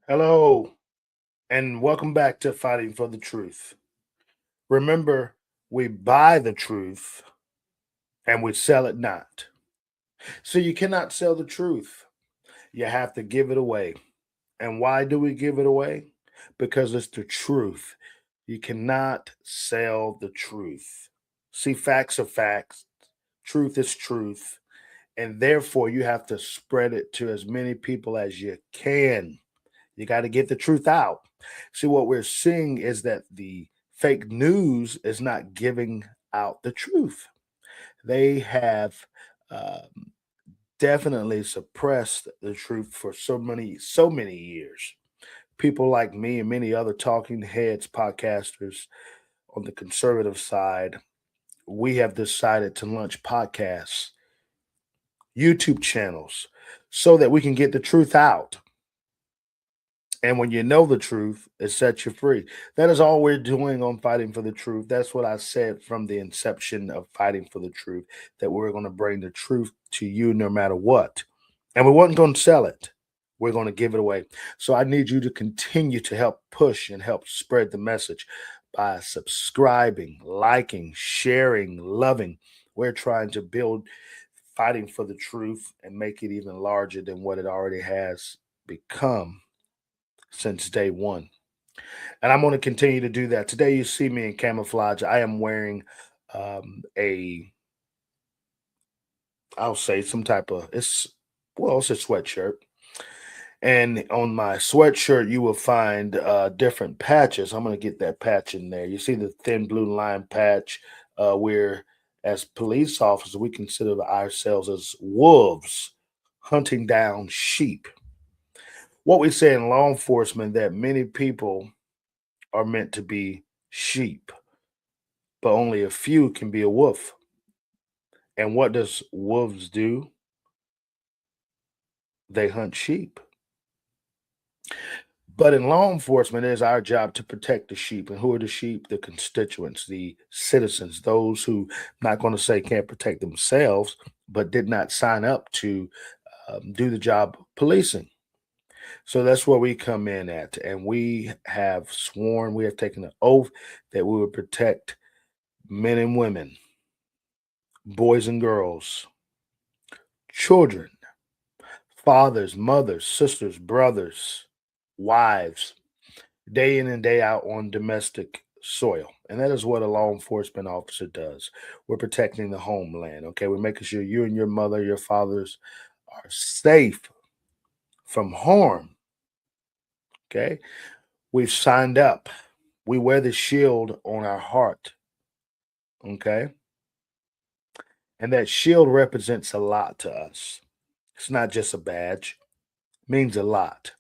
Hello, and welcome back to Fighting for the Truth. Remember, we buy the truth and we sell it not. So you cannot sell the truth. You have to give it away. And why do we give it away? Because it's the truth. You cannot sell the truth. See, facts are facts, truth is truth. And therefore, you have to spread it to as many people as you can. You got to get the truth out. See, what we're seeing is that the fake news is not giving out the truth. They have um, definitely suppressed the truth for so many years. People like me and many other talking heads, podcasters on the conservative side, we have decided to launch podcasts, YouTube channels, so that we can get the truth out. And when you know the truth, it sets you free. That is all we're doing on Fighting for the Truth. That's what I said from the inception of Fighting for the Truth, that we're going to bring the truth to you no matter what. And we weren't going to sell it. We're going to give it away. So I need you to continue to help push and help spread the message by subscribing, liking, sharing, loving. We're trying to build Fighting for the Truth and make it even larger than what it already has become since day one. And I'm going to continue to do that. Today, you see me in camouflage. I am wearing I'll say some type of, it's a sweatshirt. And on my sweatshirt, you will find different patches. I'm going to get that patch in there. You see the thin blue line patch, where as police officers, we consider ourselves as wolves hunting down sheep. What we say in law enforcement that many people are meant to be sheep, but only a few can be a wolf. And what does wolves do? They hunt sheep. But in law enforcement, it is our job to protect the sheep. And who are the sheep? The constituents, the citizens, those who, I'm not going to say can't protect themselves, but did not sign up to do the job of policing. So that's where we come in at. And we have sworn, we have taken an oath that we will protect men and women, boys and girls, children, fathers, mothers, sisters, brothers, wives, day in and day out on domestic soil. And that is what a law enforcement officer does. We're protecting the homeland. Okay. We're making sure you and your mother, your fathers are safe from harm. Okay. We've signed up. We wear the shield on our heart. Okay. And that shield represents a lot to us. It's not just a badge, it means a lot.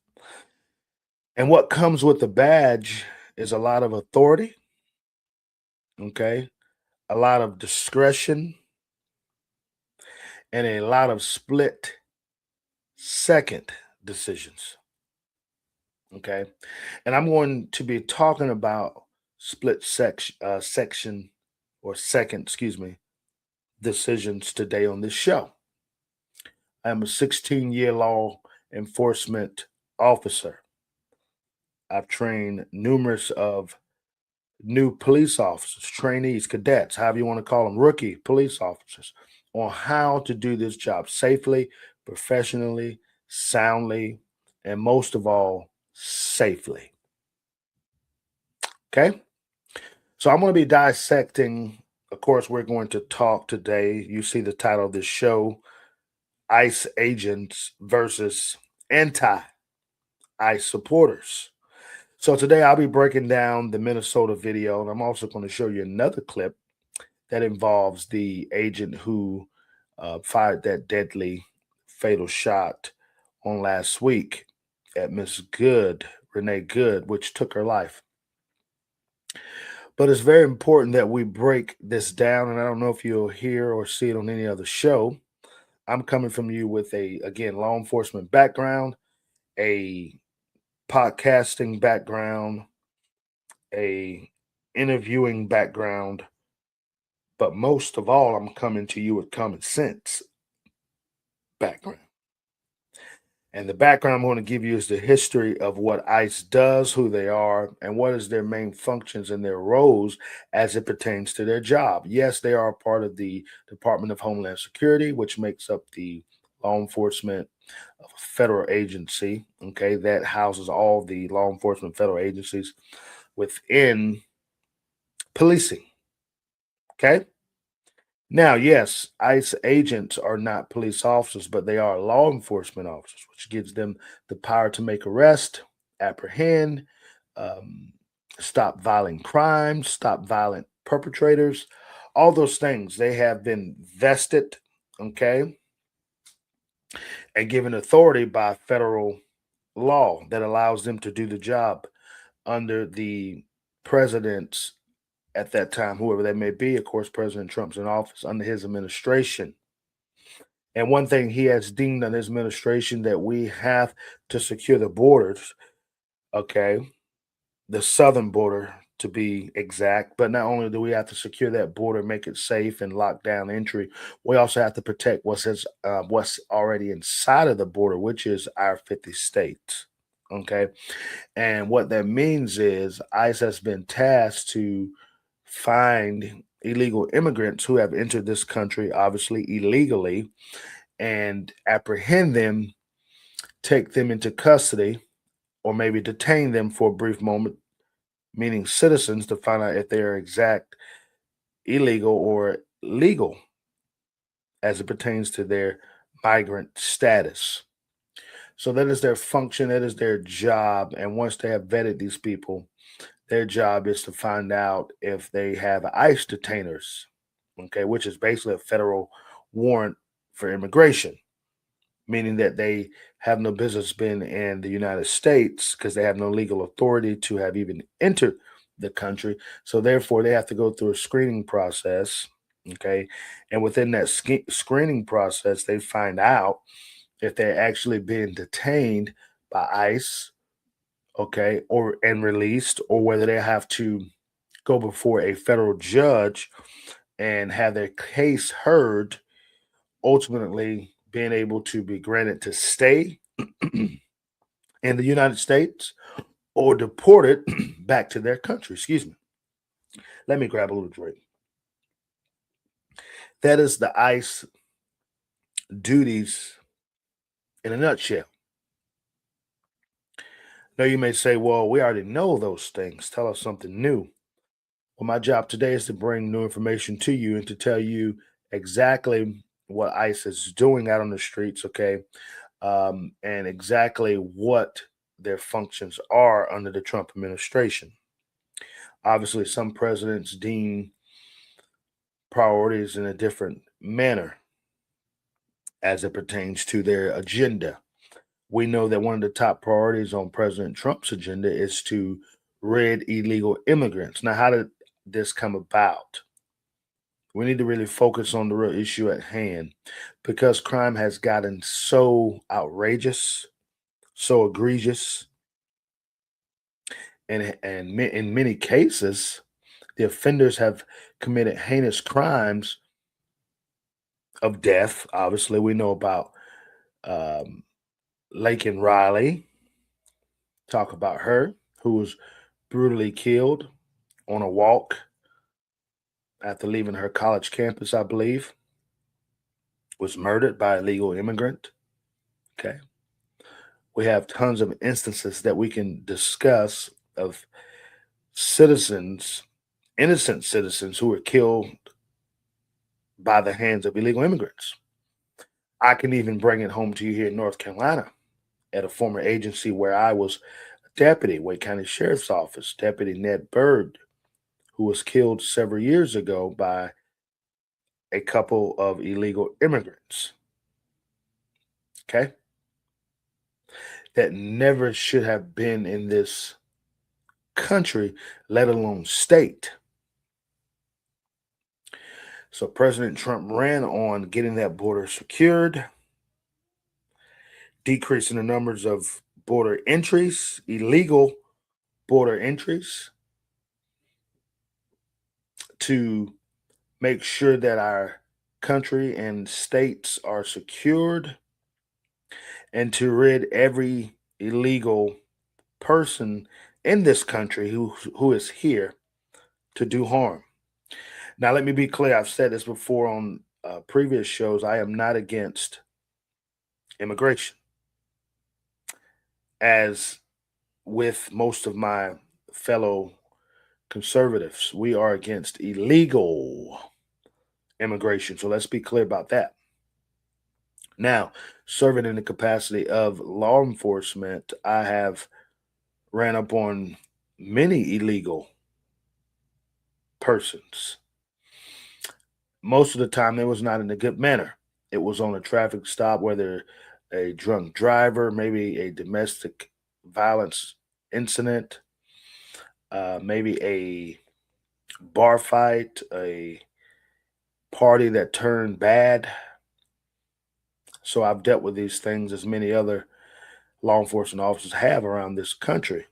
And what comes with the badge is a lot of authority, okay, a lot of discretion, and a lot of split second decisions, okay. And I'm going to be talking about section or second, excuse me, decisions today on this show. I'm a 16-year law enforcement officer. I've trained numerous of new police officers, trainees, cadets, however you want to call them, rookie police officers, on how to do this job safely, professionally, soundly, and most of all, safely. Okay. So I'm going to be dissecting. Of course, we're going to talk today. You see the title of this show: ICE agents versus anti ICE supporters. So today I'll be breaking down the Minnesota video, and I'm also going to show you another clip that involves the agent who fired that deadly fatal shot on last week at Miss Good, Renee Good, which took her life. But it's very important that we break this down, and I don't know if you'll hear or see it on any other show. I'm coming from you with a, again, law enforcement background, a podcasting background, a interviewing background, but most of all, I'm coming to you with common sense background. And the background I'm going to give you is the history of what ICE does, who they are, and what is their main functions and their roles as it pertains to their job. Yes, they are a part of the Department of Homeland Security, which makes up the law enforcement of a federal agency, okay, that houses all the law enforcement federal agencies within policing, okay? Now, yes, ICE agents are not police officers, but they are law enforcement officers, which gives them the power to make arrest, apprehend, um, stop violent crimes, stop violent perpetrators, all those things. They have been vested, okay, and given authority by federal law that allows them to do the job under the president's at that time, whoever that may be. Of course, President Trump's in office under his administration. And one thing he has deemed on his administration that we have to secure the borders, okay, the southern border to be exact. But not only do we have to secure that border, make it safe and lock down entry, we also have to protect what's already inside of the border, which is our 50 states. Okay. And what that means is ICE has been tasked to find illegal immigrants who have entered this country, obviously illegally, and apprehend them, take them into custody, or maybe detain them for a brief moment, meaning citizens, to find out if they are exact illegal or legal as it pertains to their migrant status. So that is their function, that is their job. And once they have vetted these people, their job is to find out if they have ICE detainers, okay, which is basically a federal warrant for immigration, meaning that they have no business being in the United States because they have no legal authority to have even entered the country. So therefore, they have to go through a screening process. Okay, and within that screening process, they find out if they're actually being detained by ICE, okay, or and released, or whether they have to go before a federal judge and have their case heard, ultimately being able to be granted to stay in the United States or deported back to their country. Excuse me. Let me grab a little drink. That is the ICE duties in a nutshell. Now, you may say, well, we already know those things. Tell us something new. Well, my job today is to bring new information to you and to tell you exactly what ICE is doing out on the streets, okay? And exactly what their functions are under the Trump administration. Obviously, some presidents deem priorities in a different manner as it pertains to their agenda. We know that one of the top priorities on President Trump's agenda is to rid illegal immigrants. Now, how did this come about? We need to really focus on the real issue at hand because crime has gotten so outrageous, so egregious, and in many cases, the offenders have committed heinous crimes of death. Obviously, we know about um, Lake and Riley. Talk about her, who was brutally killed on a walk after leaving her college campus, I believe, was murdered by a legal immigrant. Okay. We have tons of instances that we can discuss of citizens, innocent citizens, who were killed by the hands of illegal immigrants. I can even bring it home to you here in North Carolina at a former agency where I was a deputy, Wake County Sheriff's Office, Deputy Ned Bird, who was killed several years ago by a couple of illegal immigrants. Okay. That never should have been in this country, let alone state. So President Trump ran on getting that border secured, decreasing the numbers of border entries, illegal border entries, to make sure that our country and states are secured and to rid every illegal person in this country who is here to do harm. Now, let me be clear. I've said this before on previous shows. I am not against immigration, as with most of my fellow conservatives, we are against illegal immigration. So let's be clear about that. Now, serving in the capacity of law enforcement, I have ran up on many illegal persons. Most of the time, it was not in a good manner. It was on a traffic stop, whether a drunk driver, maybe a domestic violence incident, maybe a bar fight, a party that turned bad. So I've dealt with these things as many other law enforcement officers have around this country.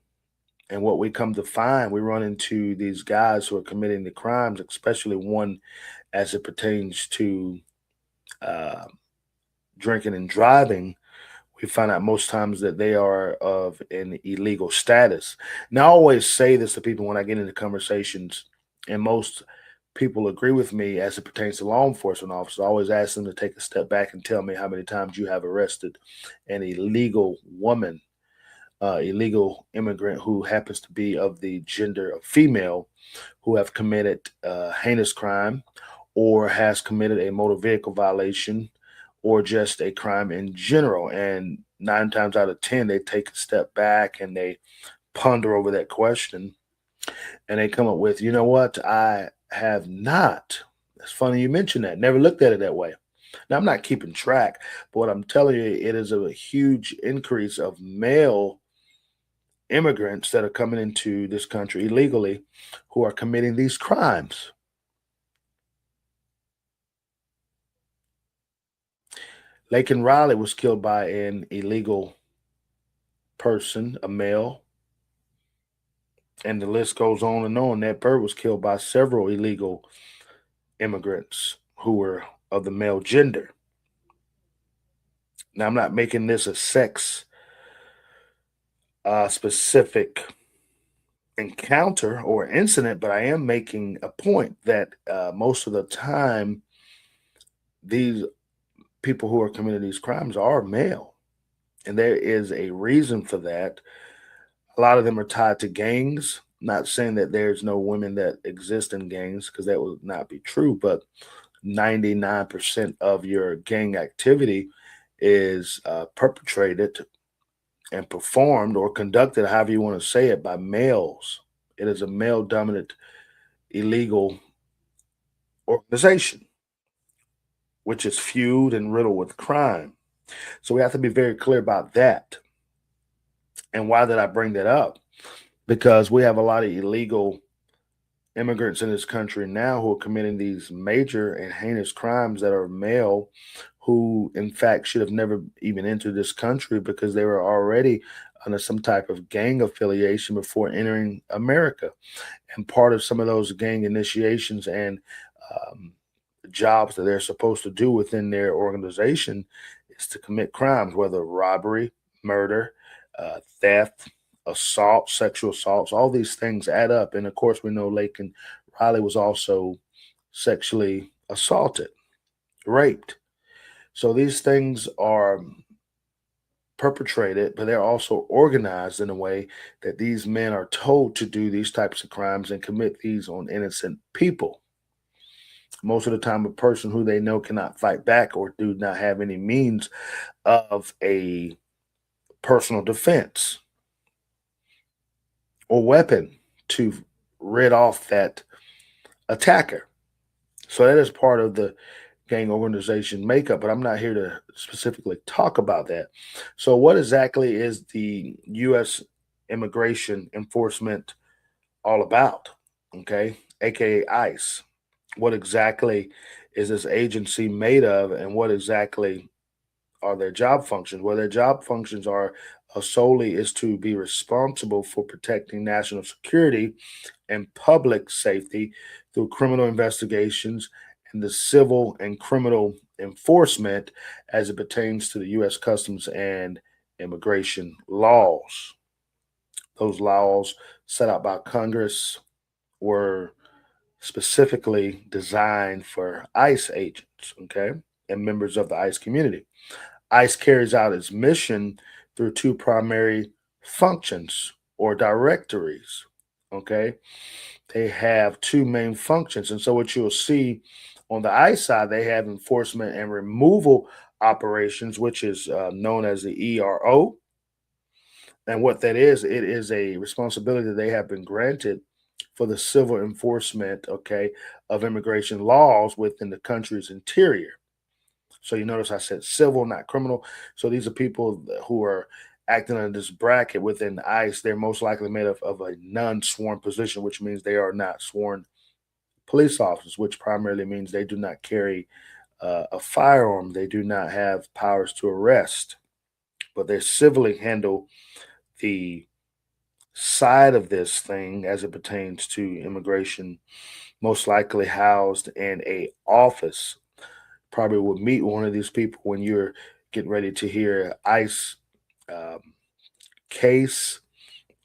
And what we come to find, we run into these guys who are committing the crimes, especially one as it pertains to uh, drinking and driving. We find out most times that they are of an illegal status. Now, I always say this to people when I get into conversations, and most people agree with me as it pertains to law enforcement officers. I always ask them to take a step back and tell me how many times you have arrested an illegal woman, illegal immigrant who happens to be of the gender of female, who have committed heinous crime or has committed a motor vehicle violation or just a crime in general. And nine times out of 10, they take a step back and they ponder over that question and they come up with, you know what? I have not. It's funny you mentioned that. Never looked at it that way. Now, I'm not keeping track, but what I'm telling you, it is a huge increase of male immigrants that are coming into this country illegally who are committing these crimes. Laken Riley was killed by an illegal person, a male, and the list goes on and on. That bird was killed by several illegal immigrants who were of the male gender. Now, I'm not making this a sex specific encounter or incident, but I am making a point that most of the time, these people who are committing these crimes are male. And there is a reason for that. A lot of them are tied to gangs. Not saying that there's no women that exist in gangs, because that would not be true, but 99% of your gang activity is perpetrated and performed or conducted, however you want to say it, by males. It is a male dominant illegal organization, which is fueled and riddled with crime. So we have to be very clear about that. And why did I bring that up? Because we have a lot of illegal immigrants in this country now who are committing these major and heinous crimes that are male, who in fact should have never even entered this country because they were already under some type of gang affiliation before entering America. And part of some of those gang initiations and um, jobs that they're supposed to do within their organization is to commit crimes, whether robbery, murder, theft, assault, sexual assaults. All these things add up. And of course, we know Laken Riley was also sexually assaulted, raped. So these things are perpetrated, but they're also organized in a way that these men are told to do these types of crimes and commit these on innocent people. Most of the time, a person who they know cannot fight back or do not have any means of a personal defense or weapon to rid off that attacker. So that is part of the gang organization makeup, but I'm not here to specifically talk about that. So, what exactly is the U.S. immigration enforcement all about? Okay, aka ICE. What exactly is this agency made of, and what exactly are their job functions? Well, their job functions are solely is to be responsible for protecting national security and public safety through criminal investigations and the civil and criminal enforcement as it pertains to the U.S. Customs and immigration laws. Those laws set out by Congress were specifically designed for ICE agents, okay, and members of the ICE community. ICE carries out its mission through two primary functions or directories, okay? They have two main functions. And so, what you'll see on the ICE side, they have enforcement and removal operations, which is known as the ERO. And what that is, it is a responsibility that they have been granted for the civil enforcement, okay, of immigration laws within the country's interior. So you notice I said civil, not criminal. So these are people who are acting in this bracket within ICE. They're most likely made up of a non-sworn position, which means they are not sworn police officers, which primarily means they do not carry a firearm. They do not have powers to arrest, but they civilly handle the side of this thing as it pertains to immigration, most likely housed in a office. Probably would meet one of these people when you're getting ready to hear ICE um, case,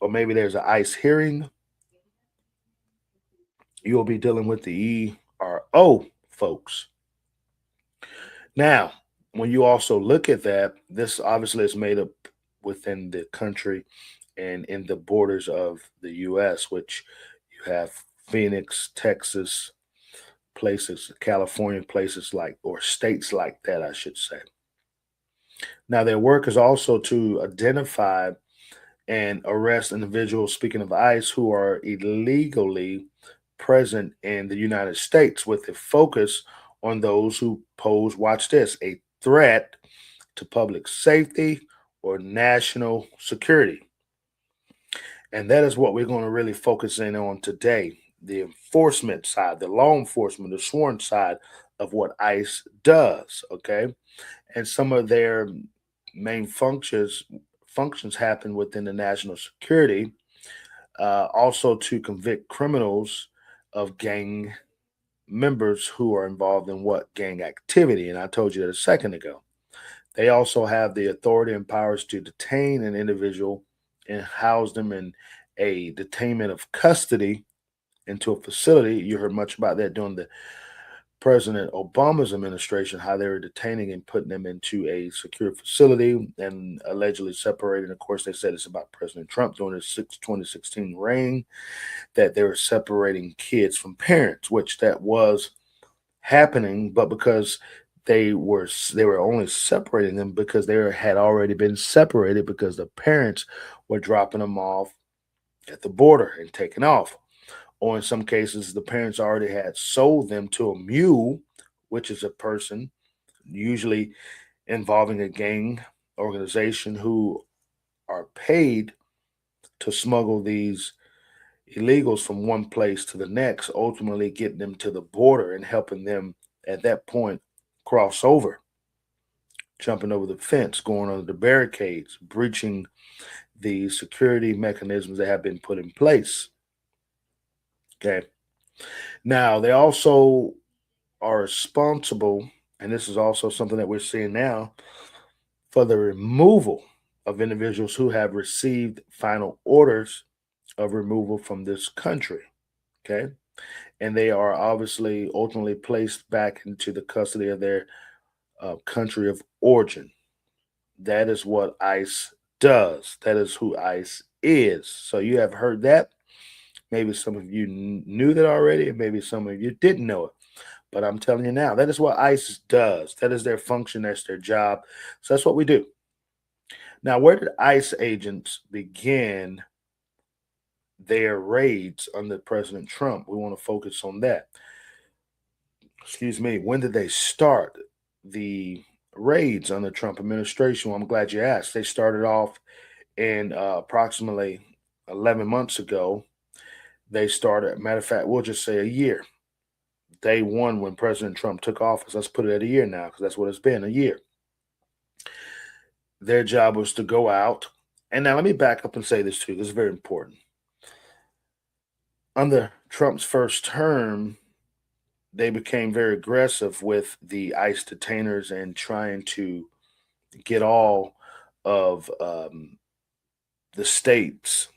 or maybe there's an ICE hearing. You'll be dealing with the ERO folks. Now, when you also look at that, this obviously is made up within the country and in the borders of the U.S., which you have Phoenix, Texas, places, California, places like, or states like that, I should say. Now, their work is also to identify and arrest individuals, speaking of ICE, who are illegally present in the United States with a focus on those who pose, watch this, a threat to public safety or national security. And that is what we're going to really focus in on today, the enforcement side, the law enforcement, the sworn side of what ICE does, okay? And some of their main functions happen within the national security, also to convict criminals of gang members who are involved in what gang activity. And I told you that a second ago. They also have the authority and powers to detain an individual and house them in a detainment of custody into a facility. You heard much about that during the President Obama's administration, how they were detaining and putting them into a secure facility and allegedly separating. Of course, they said it's about President Trump during his 2016 reign, that they were separating kids from parents, which that was happening, but because they were only separating them because they had already been separated because the parents were dropping them off at the border and taking off. Or in some cases, the parents already had sold them to a mule, which is a person usually involving a gang organization who are paid to smuggle these illegals from one place to the next, ultimately getting them to the border and helping them at that point cross over, jumping over the fence, going under the barricades, breaching the security mechanisms that have been put in place. Okay. Now, they also are responsible, and this is also something that we're seeing now, for the removal of individuals who have received final orders of removal from this country. Okay. And they are obviously ultimately placed back into the custody of their country of origin. That is what ICE does. That is who ICE is. So you have heard that. Maybe some of you knew that already, and maybe some of you didn't know it. But I'm telling you now, that is what ICE does. That is their function. That's their job. So that's what we do. Now, where did ICE agents begin their raids under President Trump? We want to focus on that. Excuse me. When did they start the raids under the Trump administration? Well, I'm glad you asked. They started off in approximately 11 months ago. They started, matter of fact, we'll just say a year. Day one, when President Trump took office, let's put it at a year now, because that's what it's been, a year. Their job was to go out. And now let me back up and say this too. This is very important. Under Trump's first term, they became very aggressive with the ICE detainers and trying to get all of the states,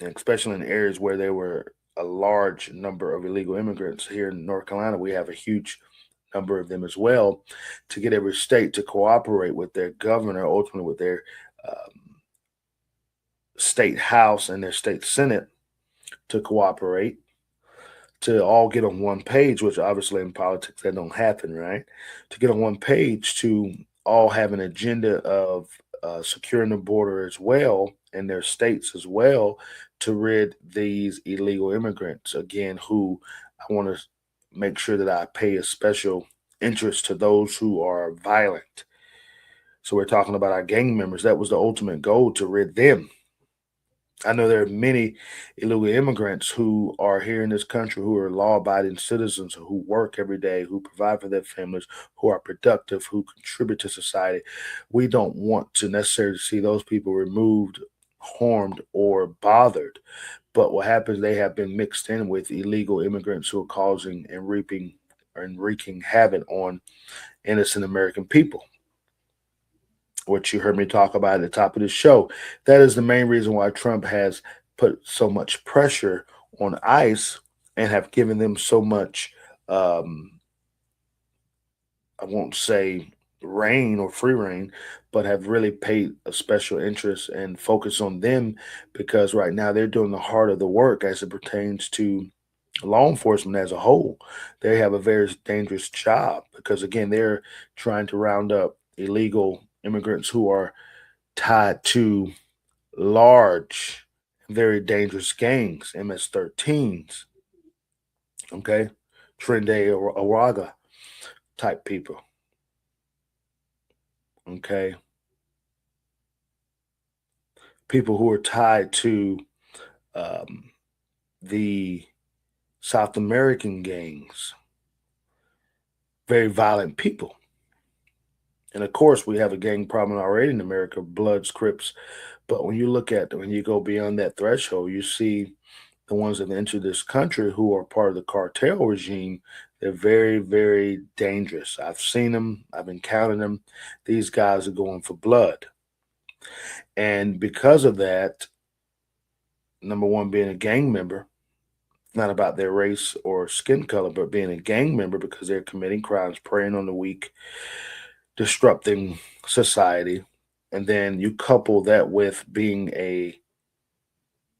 and especially in areas where there were a large number of illegal immigrants. Here in North Carolina, we have a huge number of them as well, to get every state to cooperate with their governor, ultimately with their um, state house and their state senate to cooperate, to all get on one page, which obviously in politics that don't happen, right? To get on one page to all have an agenda of securing the border as well in their states as well, to rid these illegal immigrants again, who I want to make sure that I pay a special interest to those who are violent. So we're talking about our gang members. That was the ultimate goal, to rid them. I know there are many illegal immigrants who are here in this country who are law abiding citizens who work every day, who provide for their families, who are productive, who contribute to society. We don't want to necessarily see those people removed, harmed, or bothered. But what happens, they have been mixed in with illegal immigrants who are causing and reaping and wreaking havoc on innocent American people, what you heard me talk about at the top of the show. That is the main reason why Trump has put so much pressure on ICE and have given them so much, um, I won't say reign or free reign, but have really paid a special interest and focus on them, because right now they're doing the heart of the work as it pertains to law enforcement as a whole. They have a very dangerous job because, again, they're trying to round up illegal immigrants who are tied to large, very dangerous gangs, MS-13s, okay, Trinde Araga type people, okay, people who are tied to um, the South American gangs, very violent people. And of course, we have a gang problem already in America, Bloods, Crips. But when you go beyond that threshold, you see the ones that enter this country who are part of the cartel regime. They're very, very dangerous. I've seen them, I've encountered them. These guys are going for blood. And because of that, number one, being a gang member, not about their race or skin color, but being a gang member because they're committing crimes, preying on the weak, disrupting society. And then you couple that with being a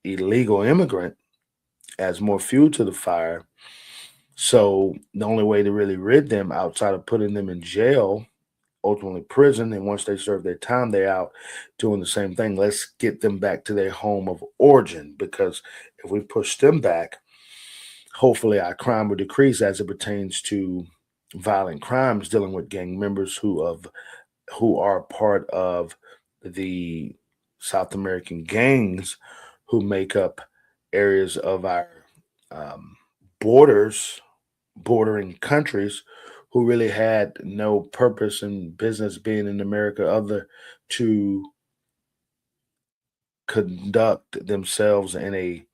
illegal immigrant, adds more fuel to the fire. So the only way to really rid them outside of putting them in jail, ultimately prison, and once they serve their time, they're out doing the same thing. Let's get them back to their home of origin, because if we push them back, hopefully our crime will decrease as it pertains to violent crimes dealing with gang members who are part of the South American gangs who make up areas of our um, borders, bordering countries, who really had no purpose and business being in America other to conduct themselves in a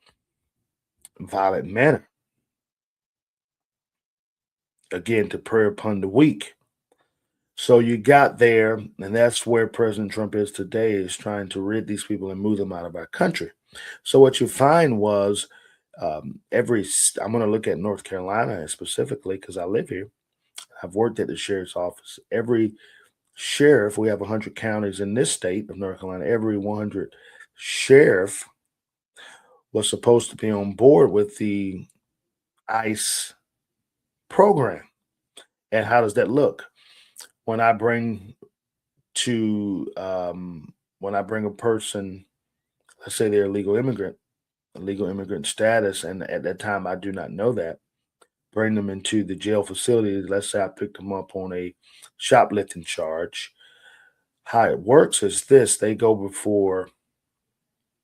violent manner. Again, to prey upon the weak. So you got there, and that's where President Trump is today, is trying to rid these people and move them out of our country. So what you find was I'm going to look at North Carolina specifically because I live here. I've worked at the sheriff's office. Every sheriff, we have 100 counties in this state of North Carolina. Every 100 sheriff was supposed to be on board with the ICE program. And how does that look? When I bring when I bring a person, let's say they're a legal immigrant status, and at that time I do not know that, bring them into the jail facility. Let's say I picked them up on a shoplifting charge. How it works is this: they go before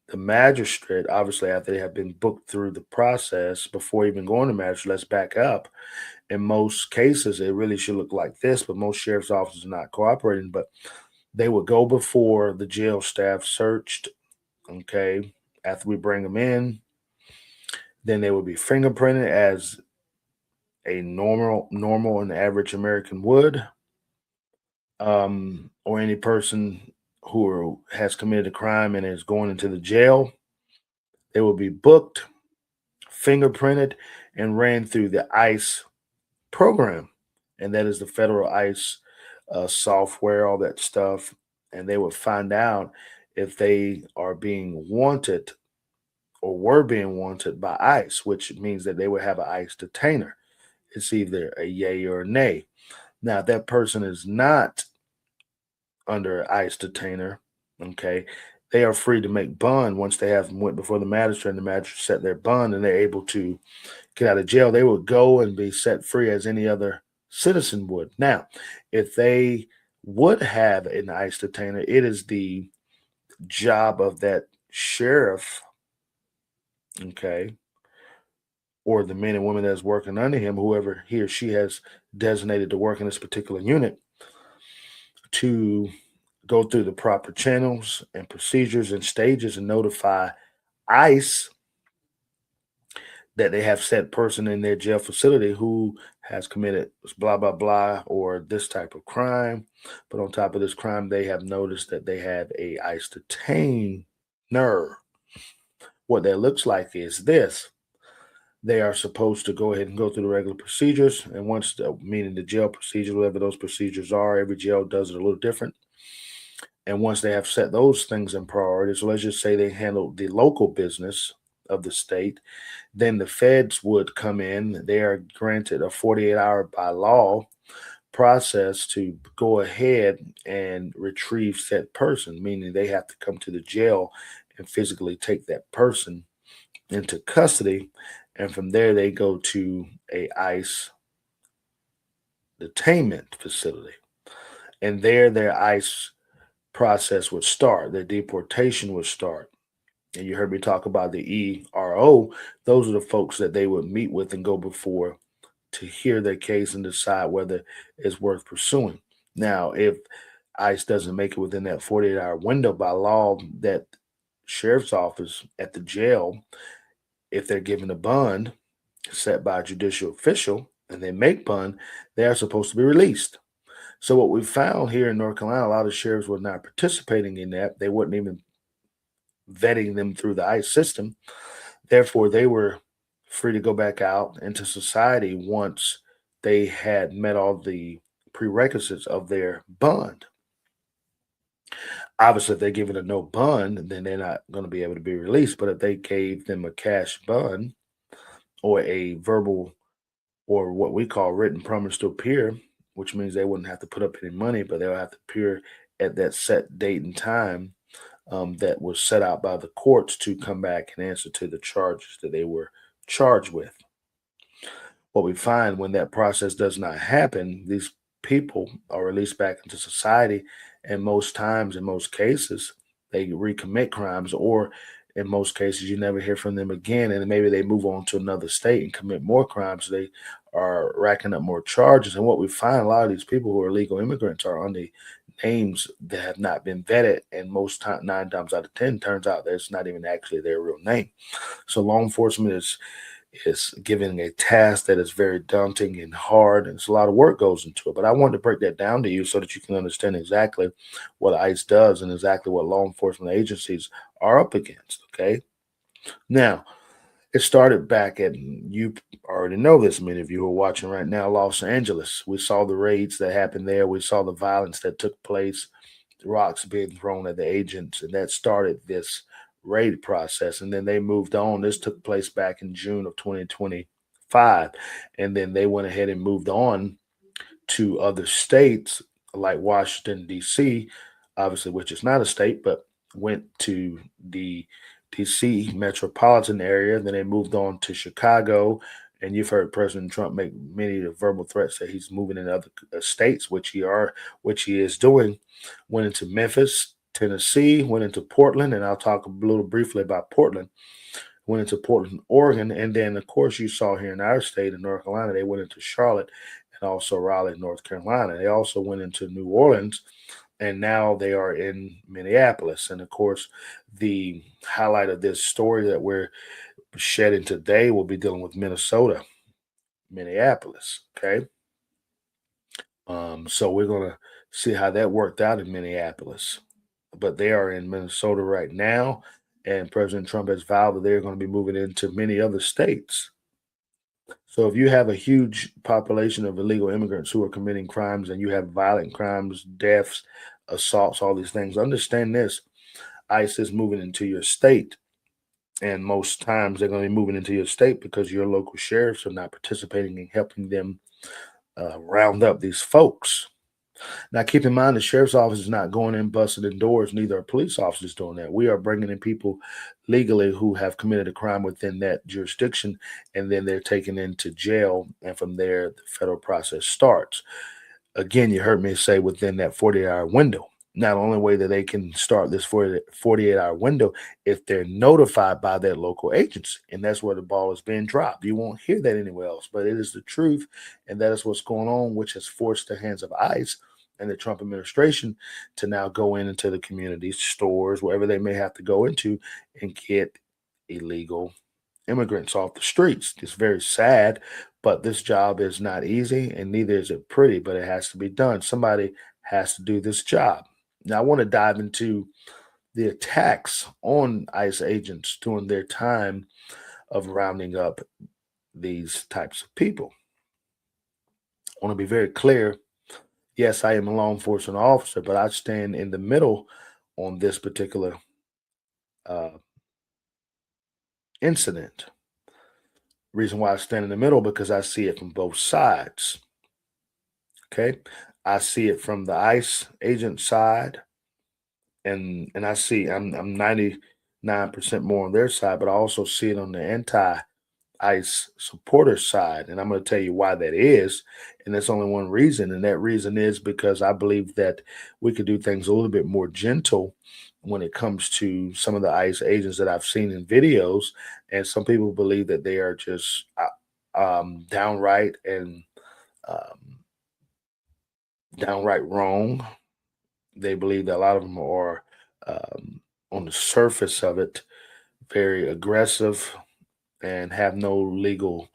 the magistrate, obviously after they have been booked through the process. Before even going to magistrate, let's back up. In most cases, it really should look like this, but most sheriff's officers are not cooperating. But they would go before the jail staff, searched, okay, after we bring them in. Then they would be fingerprinted as a normal and average American would, or any person has committed a crime and is going into the jail. They will be booked, fingerprinted, and ran through the ICE program, and that is the federal ICE software, all that stuff, and they would find out if they are being wanted or were being wanted by ICE, which means that they would have an ICE detainer. It's either a yay or a nay. Now, if that person is not under ICE detainer, okay, they are free to make bond once they have went before the magistrate and the magistrate set their bond and they're able to get out of jail. They would go and be set free as any other citizen would. Now, if they would have an ICE detainer, it is the job of that sheriff, okay, or the men and women that's working under him, whoever he or she has designated to work in this particular unit, to go through the proper channels and procedures and stages and notify ICE that they have said person in their jail facility who has committed blah blah blah or this type of crime. But on top of this crime, they have noticed that they have a ICE detainer. What that looks like is this: they are supposed to go ahead and go through the regular procedures, and meaning the jail procedures, whatever those procedures are, every jail does it a little different. And once they have set those things in priority, so let's just say they handle the local business of the state, then the feds would come in. They are granted a 48-hour by law process to go ahead and retrieve said person, meaning they have to come to the jail and physically take that person into custody. And from there, they go to a ICE detainment facility. And there, their ICE process would start, their deportation would start. And you heard me talk about the ERO. Those are the folks that they would meet with and go before to hear their case and decide whether it's worth pursuing. Now, if ICE doesn't make it within that 48-hour window by law, that sheriff's office at the jail, if they're given a bond set by a judicial official and they make bond, they are supposed to be released. So what we found here in North Carolina, a lot of sheriffs were not participating in that. They weren't even vetting them through the ICE system. Therefore, they were free to go back out into society once they had met all the prerequisites of their bond. Obviously, if they're given a no bond, then they're not going to be able to be released. But if they gave them a cash bond or a verbal or what we call written promise to appear, which means they wouldn't have to put up any money, but they'll have to appear at that set date and time that was set out by the courts to come back and answer to the charges that they were charged with. What we find when that process does not happen, these people are released back into society, and most times, in most cases, they recommit crimes, or in most cases, you never hear from them again, and maybe they move on to another state and commit more crimes. They are racking up more charges, and what we find, a lot of these people who are legal immigrants are under names that have not been vetted, and most time, 9 times out of 10, turns out that it's not even actually their real name. So law enforcement is given a task that is very daunting and hard, and it's a lot of work goes into it. But I wanted to break that down to you so that you can understand exactly what ICE does and exactly what law enforcement agencies are up against. Okay. Now, it started back at, you already know this, many of you who are watching right now, Los Angeles. We saw the raids that happened there. We saw the violence that took place, the rocks being thrown at the agents, and that started this raid process. And then they moved on. This took place back in June of 2025. And then they went ahead and moved on to other states like Washington, D.C., obviously, which is not a state, but went to the D.C. metropolitan area. Then they moved on to Chicago. And you've heard President Trump make many verbal threats that he's moving in other states, which he is doing. Went into Memphis, Tennessee, went into Portland, and I'll talk a little briefly about Portland. Went into Portland, Oregon, and then of course you saw here in our state in North Carolina, they went into Charlotte and also Raleigh, North Carolina. They also went into New Orleans, and now they are in Minneapolis. And of course, the highlight of this story that we're shedding today will be dealing with Minnesota. Minneapolis. Okay. So we're going to see how that worked out in Minneapolis. But they are in Minnesota right now. And President Trump has vowed that they're going to be moving into many other states. So if you have a huge population of illegal immigrants who are committing crimes and you have violent crimes, deaths, assaults, all these things, understand this. ICE is moving into your state. And most times they're going to be moving into your state because your local sheriffs are not participating in helping them round up these folks. Now, keep in mind, the sheriff's office is not going in busting in doors. Neither are police officers doing that. We are bringing in people legally who have committed a crime within that jurisdiction, and then they're taken into jail. And from there, the federal process starts. Again, you heard me say within that 48-hour window. Now, the only way that they can start this 48-hour window if they're notified by their local agency. And that's where the ball is being dropped. You won't hear that anywhere else, but it is the truth. And that is what's going on, which has forced the hands of ICE and the Trump administration to now go into the communities, stores, wherever they may have to go into and get illegal immigrants off the streets. It's very sad, but this job is not easy and neither is it pretty, but it has to be done. Somebody has to do this job. Now, I want to dive into the attacks on ICE agents during their time of rounding up these types of people. I want to be very clear. Yes, I am a law enforcement officer, but I stand in the middle on this particular uh, incident. Reason why I stand in the middle because I see it from both sides. Okay, I see it from the ICE agent side, and I see I'm 99% more on their side, but I also see it on the anti-ICE supporter side, and I'm going to tell you why that is. And there's only one reason, and that reason is because I believe that we could do things a little bit more gentle when it comes to some of the ICE agents that I've seen in videos, and some people believe that they are just downright and um, downright wrong. They believe that a lot of them are um, on the surface of it very aggressive and have no legal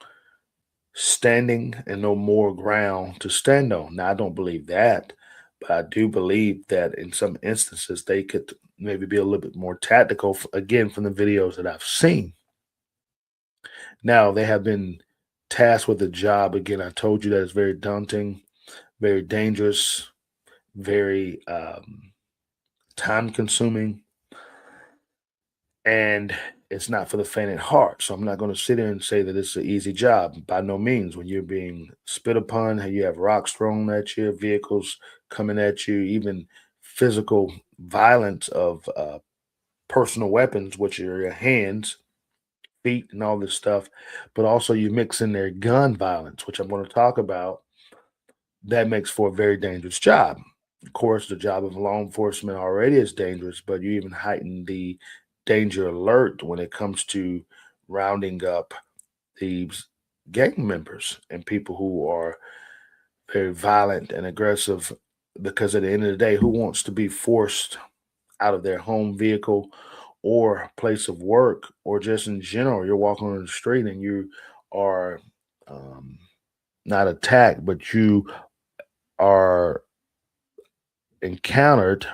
standing and no moral ground to stand on. Now, I don't believe that, but I do believe that in some instances they could maybe be a little bit more tactical, again, from the videos that I've seen. Now, they have been tasked with a job. Again, I told you that it's very daunting, very dangerous, very time consuming, and it's not for the faint at heart. So I'm not going to sit here and say that it's an easy job. By no means. When you're being spit upon, you have rocks thrown at you, vehicles coming at you, even physical violence of personal weapons, which are your hands, feet, and all this stuff. But also you mix in there gun violence, which I'm going to talk about. That makes for a very dangerous job. Of course, the job of law enforcement already is dangerous, but you even heighten the danger alert when it comes to rounding up these gang members and people who are very violent and aggressive. Because at the end of the day, who wants to be forced out of their home vehicle or place of work, or just in general, you're walking on the street and you are um, not attacked, but you are encountered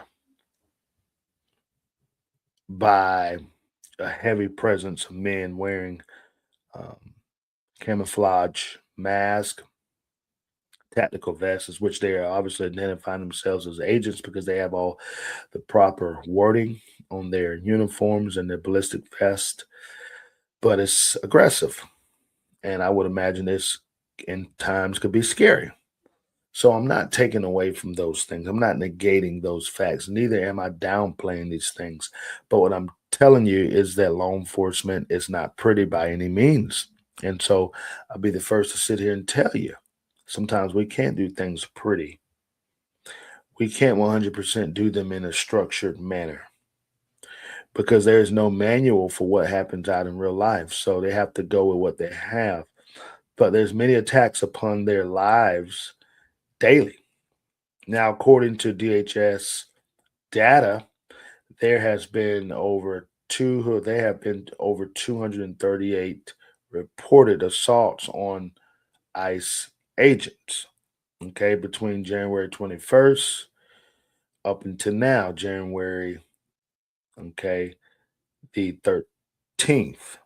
by a heavy presence of men wearing um, camouflage mask, tactical vests, which they are obviously identifying themselves as agents because they have all the proper wording on their uniforms and their ballistic vest. But it's aggressive, and I would imagine this in times could be scary. So I'm not taking away from those things. I'm not negating those facts. Neither am I downplaying these things. But what I'm telling you is that law enforcement is not pretty by any means. And so I'll be the first to sit here and tell you sometimes we can't do things pretty. We can't 100% do them in a structured manner because there is no manual for what happens out in real life. So they have to go with what they have. But there's many attacks upon their lives daily. Now, according to DHS data, there has been over 238 reported assaults on ICE agents. Okay, between January 21st up until now, January, okay, the 13th.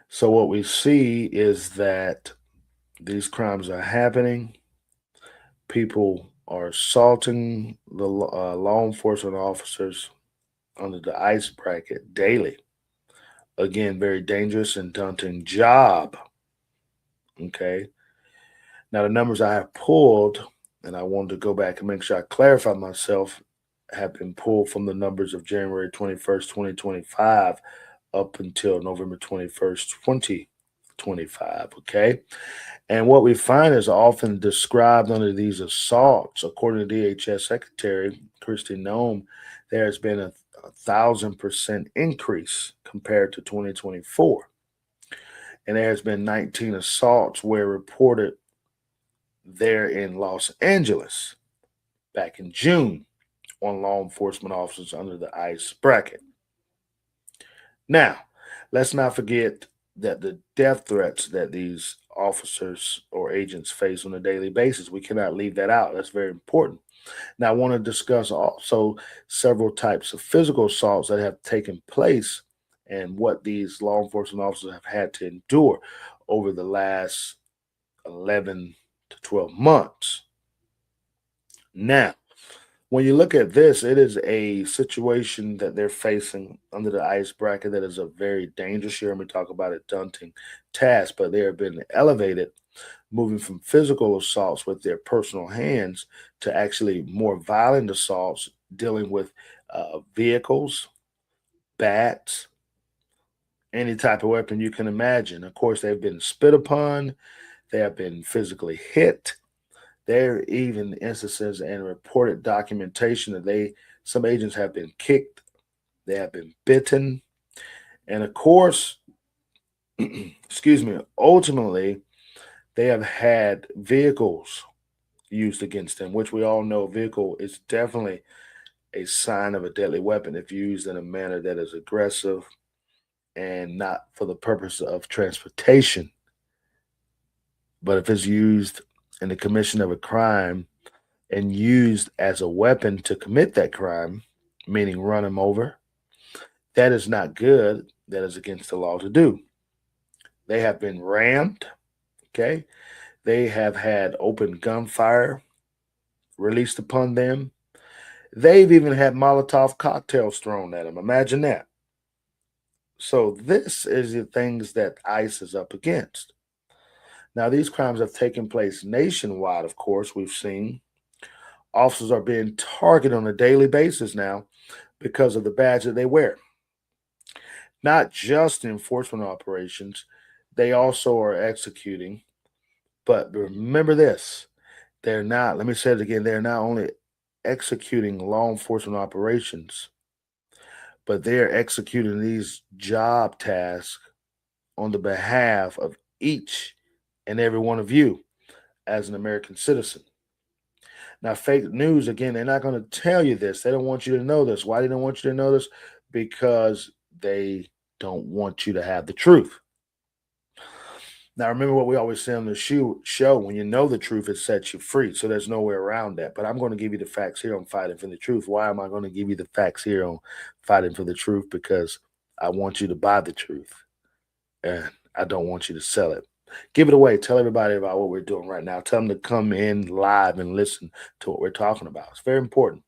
So what we see is that these crimes are happening. People are assaulting the law enforcement officers under the ICE bracket daily. Again, very dangerous and daunting job. Okay. Now, the numbers I have pulled, and I wanted to go back and make sure I clarify myself, have been pulled from the numbers of January 21st, 2025 up until November 21st, 2025. Okay. And what we find is often described under these assaults, according to DHS Secretary Christy Nome, there has been a 1,000% increase compared to 2024. And there has been 19 assaults where reported there in Los Angeles back in June on law enforcement officers under the ICE bracket. Now, let's not forget that the death threats that these officers or agents face on a daily basis, we cannot leave that out. That's very important. Now, I want to discuss also several types of physical assaults that have taken place and what these law enforcement officers have had to endure over the last 11 to 12 months. Now, when you look at this, it is a situation that they're facing under the ICE bracket that is a very dangerous. You hear me talk about a daunting task, but they have been elevated, moving from physical assaults with their personal hands to actually more violent assaults, dealing with vehicles, bats, any type of weapon you can imagine. Of course, they've been spit upon, they have been physically hit. There are even instances and reported documentation that some agents have been kicked, they have been bitten, and of course, excuse me, ultimately they have had vehicles used against them, which we all know vehicle is definitely a sign of a deadly weapon if used in a manner that is aggressive and not for the purpose of transportation. But if it's used in the commission of a crime and used as a weapon to commit that crime, meaning run them over, that is not good. That is against the law to do. They have been rammed, okay? They have had open gunfire released upon them. They've even had Molotov cocktails thrown at them. Imagine that. So this is the things that ICE is up against. Now, these crimes have taken place nationwide, of course, we've seen. Officers are being targeted on a daily basis now because of the badge that they wear. Not just enforcement operations, they also are executing. But remember this, they're not, let me say it again, they're not only executing law enforcement operations, but they're executing these job tasks on the behalf of each and every one of you as an American citizen. Now, fake news, again, they're not going to tell you this. They don't want you to know this. Why they don't want you to know this? Because they don't want you to have the truth. Now, remember what we always say on the show, when you know the truth, it sets you free. So there's no way around that. But I'm going to give you the facts here on Fighting for the Truth. Why am I going to give you the facts here on Fighting for the Truth? Because I want you to buy the truth and I don't want you to sell it. Give it away. Tell everybody about what we're doing right now. Tell them to come in live and listen to what we're talking about. It's very important.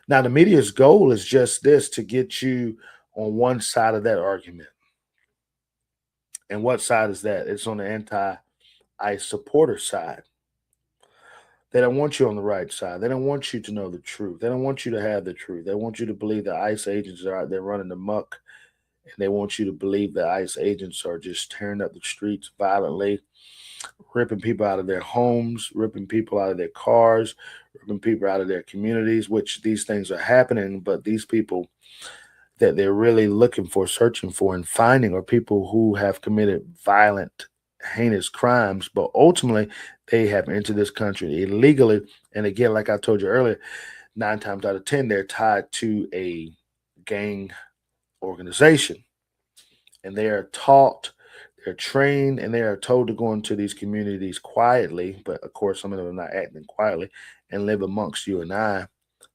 Now, the media's goal is just this, to get you on one side of that argument. And what side is that? It's on the anti-ICE supporter side. They don't want you on the right side. They don't want you to know the truth. They don't want you to have the truth. They want you to believe the ICE agents are out there running amok. And they want you to believe that ICE agents are just tearing up the streets violently, ripping people out of their homes, ripping people out of their cars, ripping people out of their communities, which these things are happening. But these people that they're really looking for, searching for, and finding are people who have committed violent, heinous crimes. But ultimately, they have entered this country illegally. And again, like I told you earlier, 9 times out of 10, they're tied to a gang organization. And they are taught, They're trained and they are told to go into these communities quietly, but of course, some of them are not acting quietly and live amongst you and I,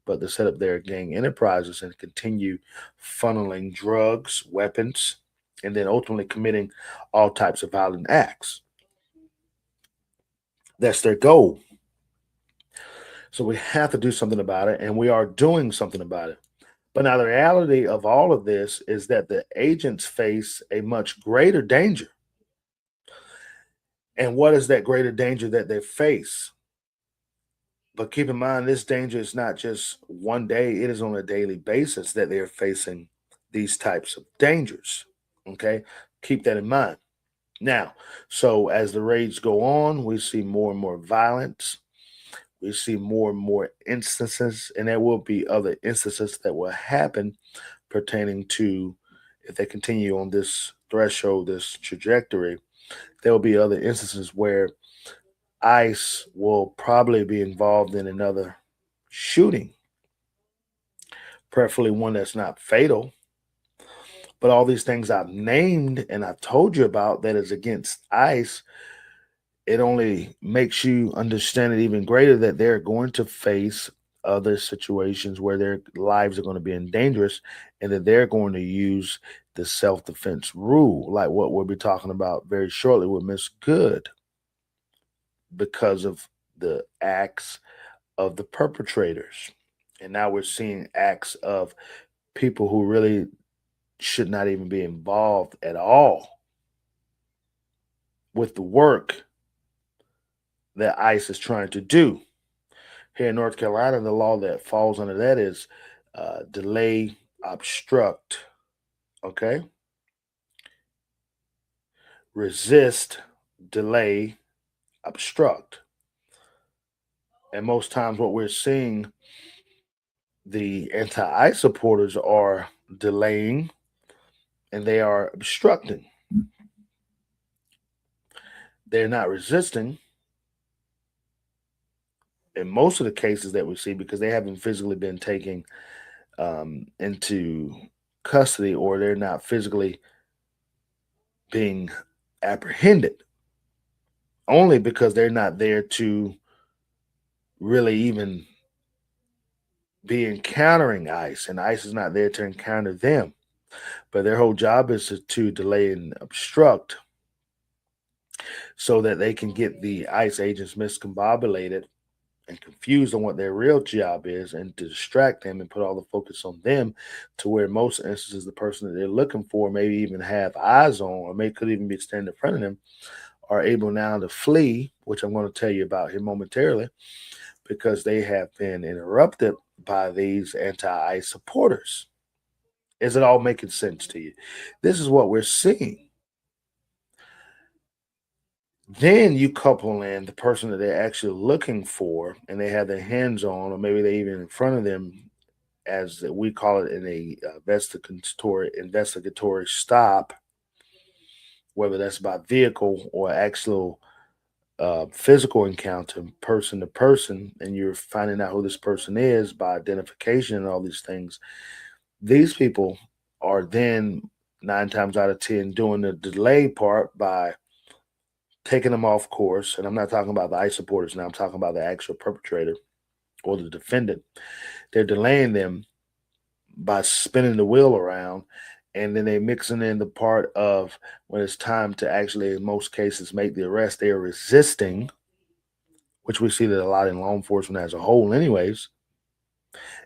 but to set up their gang enterprises and continue funneling drugs, weapons, and then ultimately committing all types of violent acts. That's their goal. So we have to do something about it, and we are doing something about it. But now the reality of all of this is that the agents face a much greater danger. And what is that greater danger that they face? But keep in mind, this danger is not just one day, it is on a daily basis that they're facing these types of dangers. Okay. Keep that in mind. Now, so as the raids go on, we see more and more violence. We see more and more instances, and there will be other instances that will happen pertaining to if they continue on this threshold, this trajectory. There will be other instances where ICE will probably be involved in another shooting, preferably one that's not fatal. But all these things I've named and I've told you about that is against ICE, it only makes you understand it even greater that they're going to face other situations where their lives are going to be in dangerous and that they're going to use the self-defense rule, like what we'll be talking about very shortly with Miss Good, because of the acts of the perpetrators. And now we're seeing acts of people who really should not even be involved at all with the work that ICE is trying to do. Here in North Carolina, the law that falls under that is delay, obstruct, okay? Resist, delay, obstruct. And most times, what we're seeing, the anti ICE supporters are delaying and they are obstructing. They're not resisting in most of the cases that we see because they haven't physically been taken into custody or they're not physically being apprehended, only because they're not there to really even be encountering ICE, and ICE is not there to encounter them. But their whole job is to delay and obstruct so that they can get the ICE agents miscombobulated and confused on what their real job is and to distract them and put all the focus on them to where most instances the person that they're looking for maybe even have eyes on or may could even be standing in front of them are able now to flee, which I'm going to tell you about here momentarily, because they have been interrupted by these anti-ICE supporters. Is it all making sense to you? This is what we're seeing. Then you couple in the person that they're actually looking for and they have their hands on, or maybe they even in front of them, as we call it in a investigatory stop, whether that's by vehicle or actual physical encounter, person to person, and you're finding out who this person is by identification and all these things. These people are then 9 times out of 10 doing the delay part by taking them off course. And I'm not talking about the ICE supporters now, I'm talking about the actual perpetrator or the defendant. They're delaying them by spinning the wheel around. And then they mixing in the part of when it's time to actually, in most cases, make the arrest. They are resisting, which we see that a lot in law enforcement as a whole, anyways.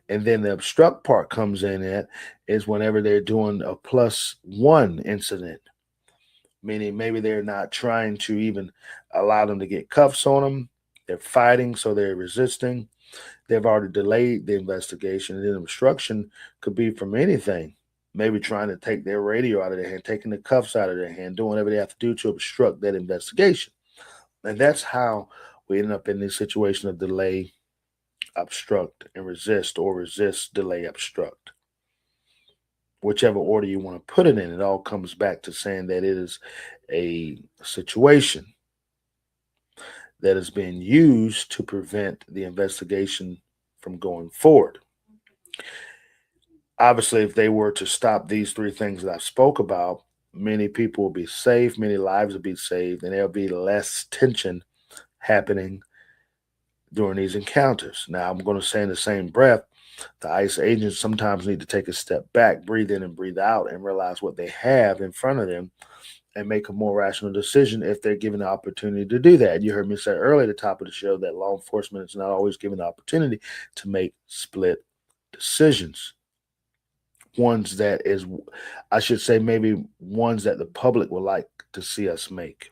And then the obstruct part comes in at is whenever they're doing a +1 incident, meaning maybe they're not trying to even allow them to get cuffs on them. They're fighting, so they're resisting. They've already delayed the investigation. And then obstruction could be from anything. Maybe trying to take their radio out of their hand, taking the cuffs out of their hand, doing whatever they have to do to obstruct that investigation. And that's how we end up in this situation of delay, obstruct, and resist, or resist, delay, obstruct. Whichever order you want to put it in, it all comes back to saying that it is a situation that is being used to prevent the investigation from going forward. Obviously, if they were to stop these three things that I spoke about, many people will be saved, many lives will be saved, and there'll be less tension happening during these encounters. Now, I'm going to say in the same breath, the ICE agents sometimes need to take a step back, breathe in and breathe out, and realize what they have in front of them and make a more rational decision if they're given the opportunity to do that. You heard me say earlier at the top of the show that law enforcement is not always given the opportunity to make split decisions. Ones that is, I should say, maybe ones that the public would like to see us make.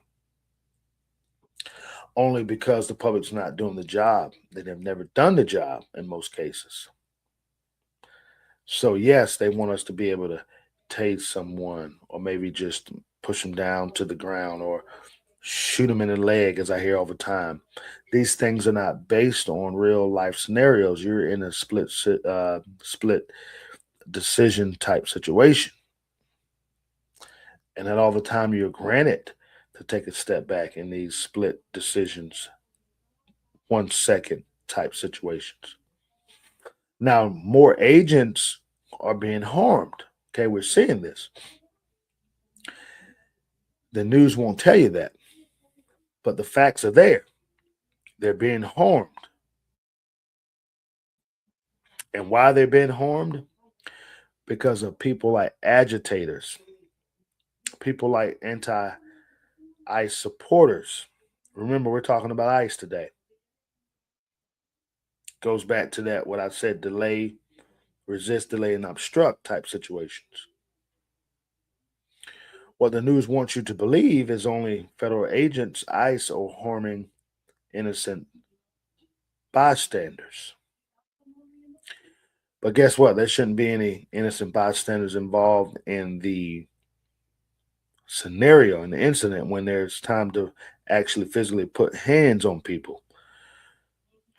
Only because the public's not doing the job. They have never done the job in most cases. So, yes, they want us to be able to tase someone or maybe just push them down to the ground or shoot them in the leg, as I hear all the time. These things are not based on real life scenarios. You're in a split decision type situation, and not all the time you're granted to take a step back in these split decisions, 1 second type situations. Now, more agents are being harmed. Okay, we're seeing this. The news won't tell you that, but the facts are there. They're being harmed. And why they're being harmed? Because of people like agitators, people like anti ICE supporters. Remember, we're talking about ICE today. Goes back to that, what I said, delay, resist, delay, and obstruct type situations. What the news wants you to believe is only federal agents, ICE, are harming innocent bystanders. But guess what? There shouldn't be any innocent bystanders involved in the scenario, in the incident, when there's time to actually physically put hands on people.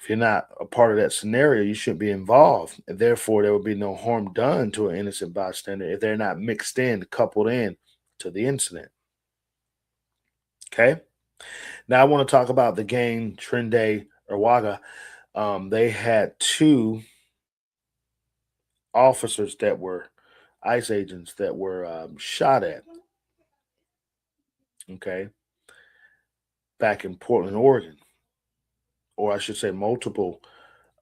If you're not a part of that scenario, you shouldn't be involved. And therefore, there will be no harm done to an innocent bystander if they're not mixed in, coupled in to the incident. Okay. Now, I want to talk about the gang Trinde Erwaga. They had two officers that were ICE agents that were shot at. Okay. Back in Portland, Oregon, or I should say, multiple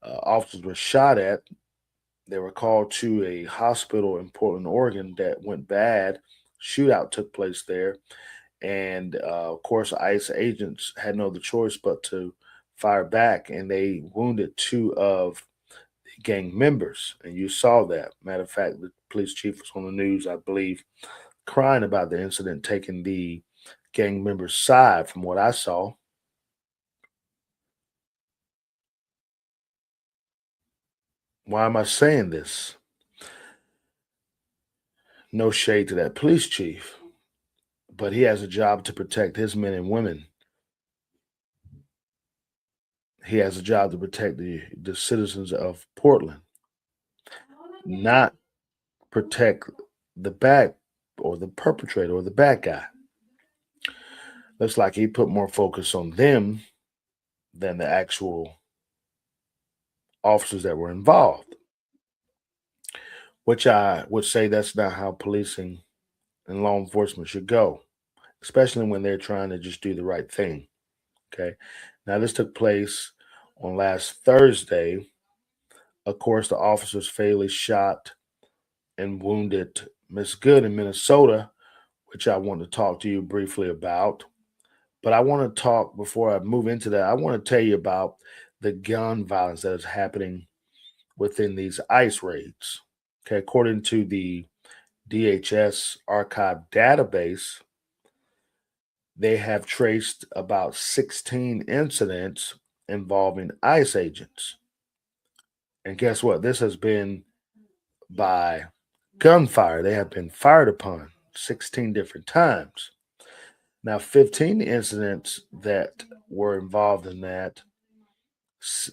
officers were shot at. They were called to a hospital in Portland, Oregon that went bad. Shootout took place there. And of course, ICE agents had no other choice but to fire back, and they wounded two of the gang members. And you saw that. Matter of fact, the police chief was on the news, I believe, crying about the incident, taking the gang members' side from what I saw. Why am I saying this? No shade to that police chief, but he has a job to protect his men and women. He has a job to protect the citizens of Portland, not protect the bad or the perpetrator or the bad guy. Looks like he put more focus on them than the actual officers that were involved, which I would say that's not how policing and law enforcement should go, especially when they're trying to just do the right thing. Okay. Now, this took place on last Thursday. Of course, the officers fatally shot and wounded Miss Good in Minnesota, which I want to talk to you briefly about. But I want to talk before I move into that. I want to tell you about the gun violence that is happening within these ICE raids. Okay, according to the DHS archive database, they have traced about 16 incidents involving ICE agents. And guess what? This has been by gunfire. They have been fired upon 16 different times. Now, 15 incidents that were involved in that,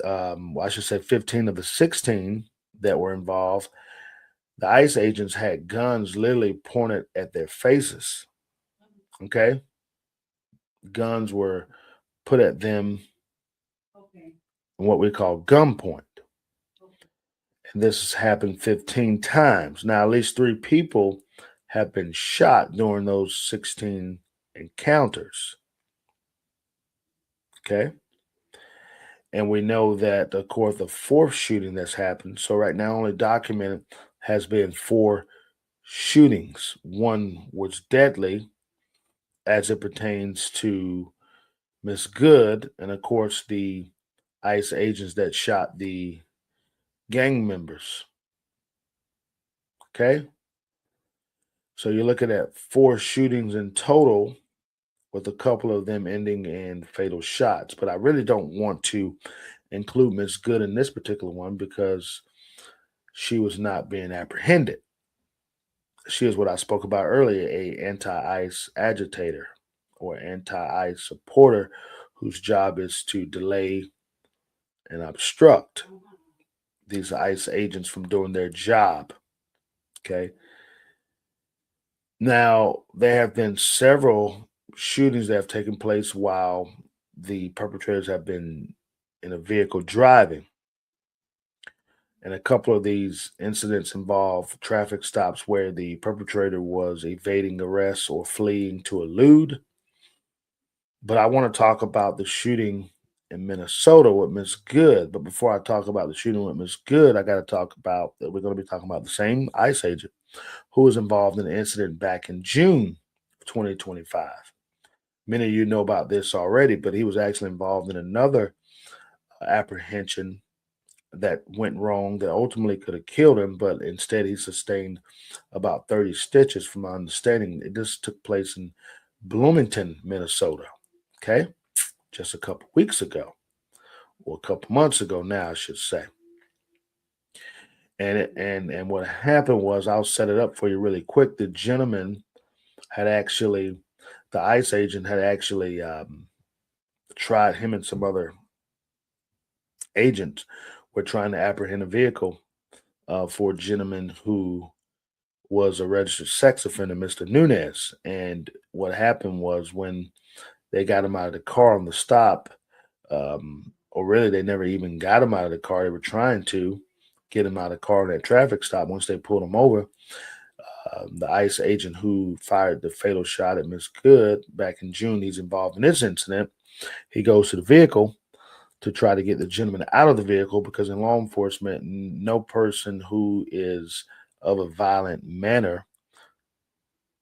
I should say 15 of the 16 that were involved, the ICE agents had guns literally pointed at their faces. Okay. Guns were put at them in what we call gunpoint. And this has happened 15 times. Now, at least three people have been shot during those 16 encounters. Okay. And we know that, of course, the fourth shooting that's happened. So, right now, only documented has been four shootings. One was deadly as it pertains to Miss Good, and of course, the ICE agents that shot the gang members. Okay. So, you're looking at four shootings in total, with a couple of them ending in fatal shots. But I really don't want to include Miss Good in this particular one because she was not being apprehended. She is what I spoke about earlier, a anti-ICE agitator or anti-ICE supporter whose job is to delay and obstruct these ICE agents from doing their job. Okay. Now, there have been several shootings that have taken place while the perpetrators have been in a vehicle driving. And a couple of these incidents involve traffic stops where the perpetrator was evading arrest or fleeing to elude. But I want to talk about the shooting in Minnesota with Miss Good. But before I talk about the shooting with Miss Good, I got to talk about that we're going to be talking about the same ICE agent who was involved in the incident back in June of 2025. Many of you know about this already, but he was actually involved in another apprehension that went wrong that ultimately could have killed him, but instead he sustained about 30 stitches, from my understanding. It just took place in Bloomington, Minnesota. Okay. Just a couple weeks ago, or a couple months ago now, I should say. And what happened was, I'll set it up for you really quick. The gentleman had actually, the ICE agent had actually tried, him and some other agents were trying to apprehend a vehicle for a gentleman who was a registered sex offender, Mr. Nunez. And what happened was, when they got him out of the car on the stop, or really, they never even got him out of the car. They were trying to get him out of the car in that traffic stop. Once they pulled him over, the ICE agent who fired the fatal shot at Miss Good back in June, he's involved in this incident. He goes to the vehicle to try to get the gentleman out of the vehicle, because in law enforcement, no person who is of a violent manner,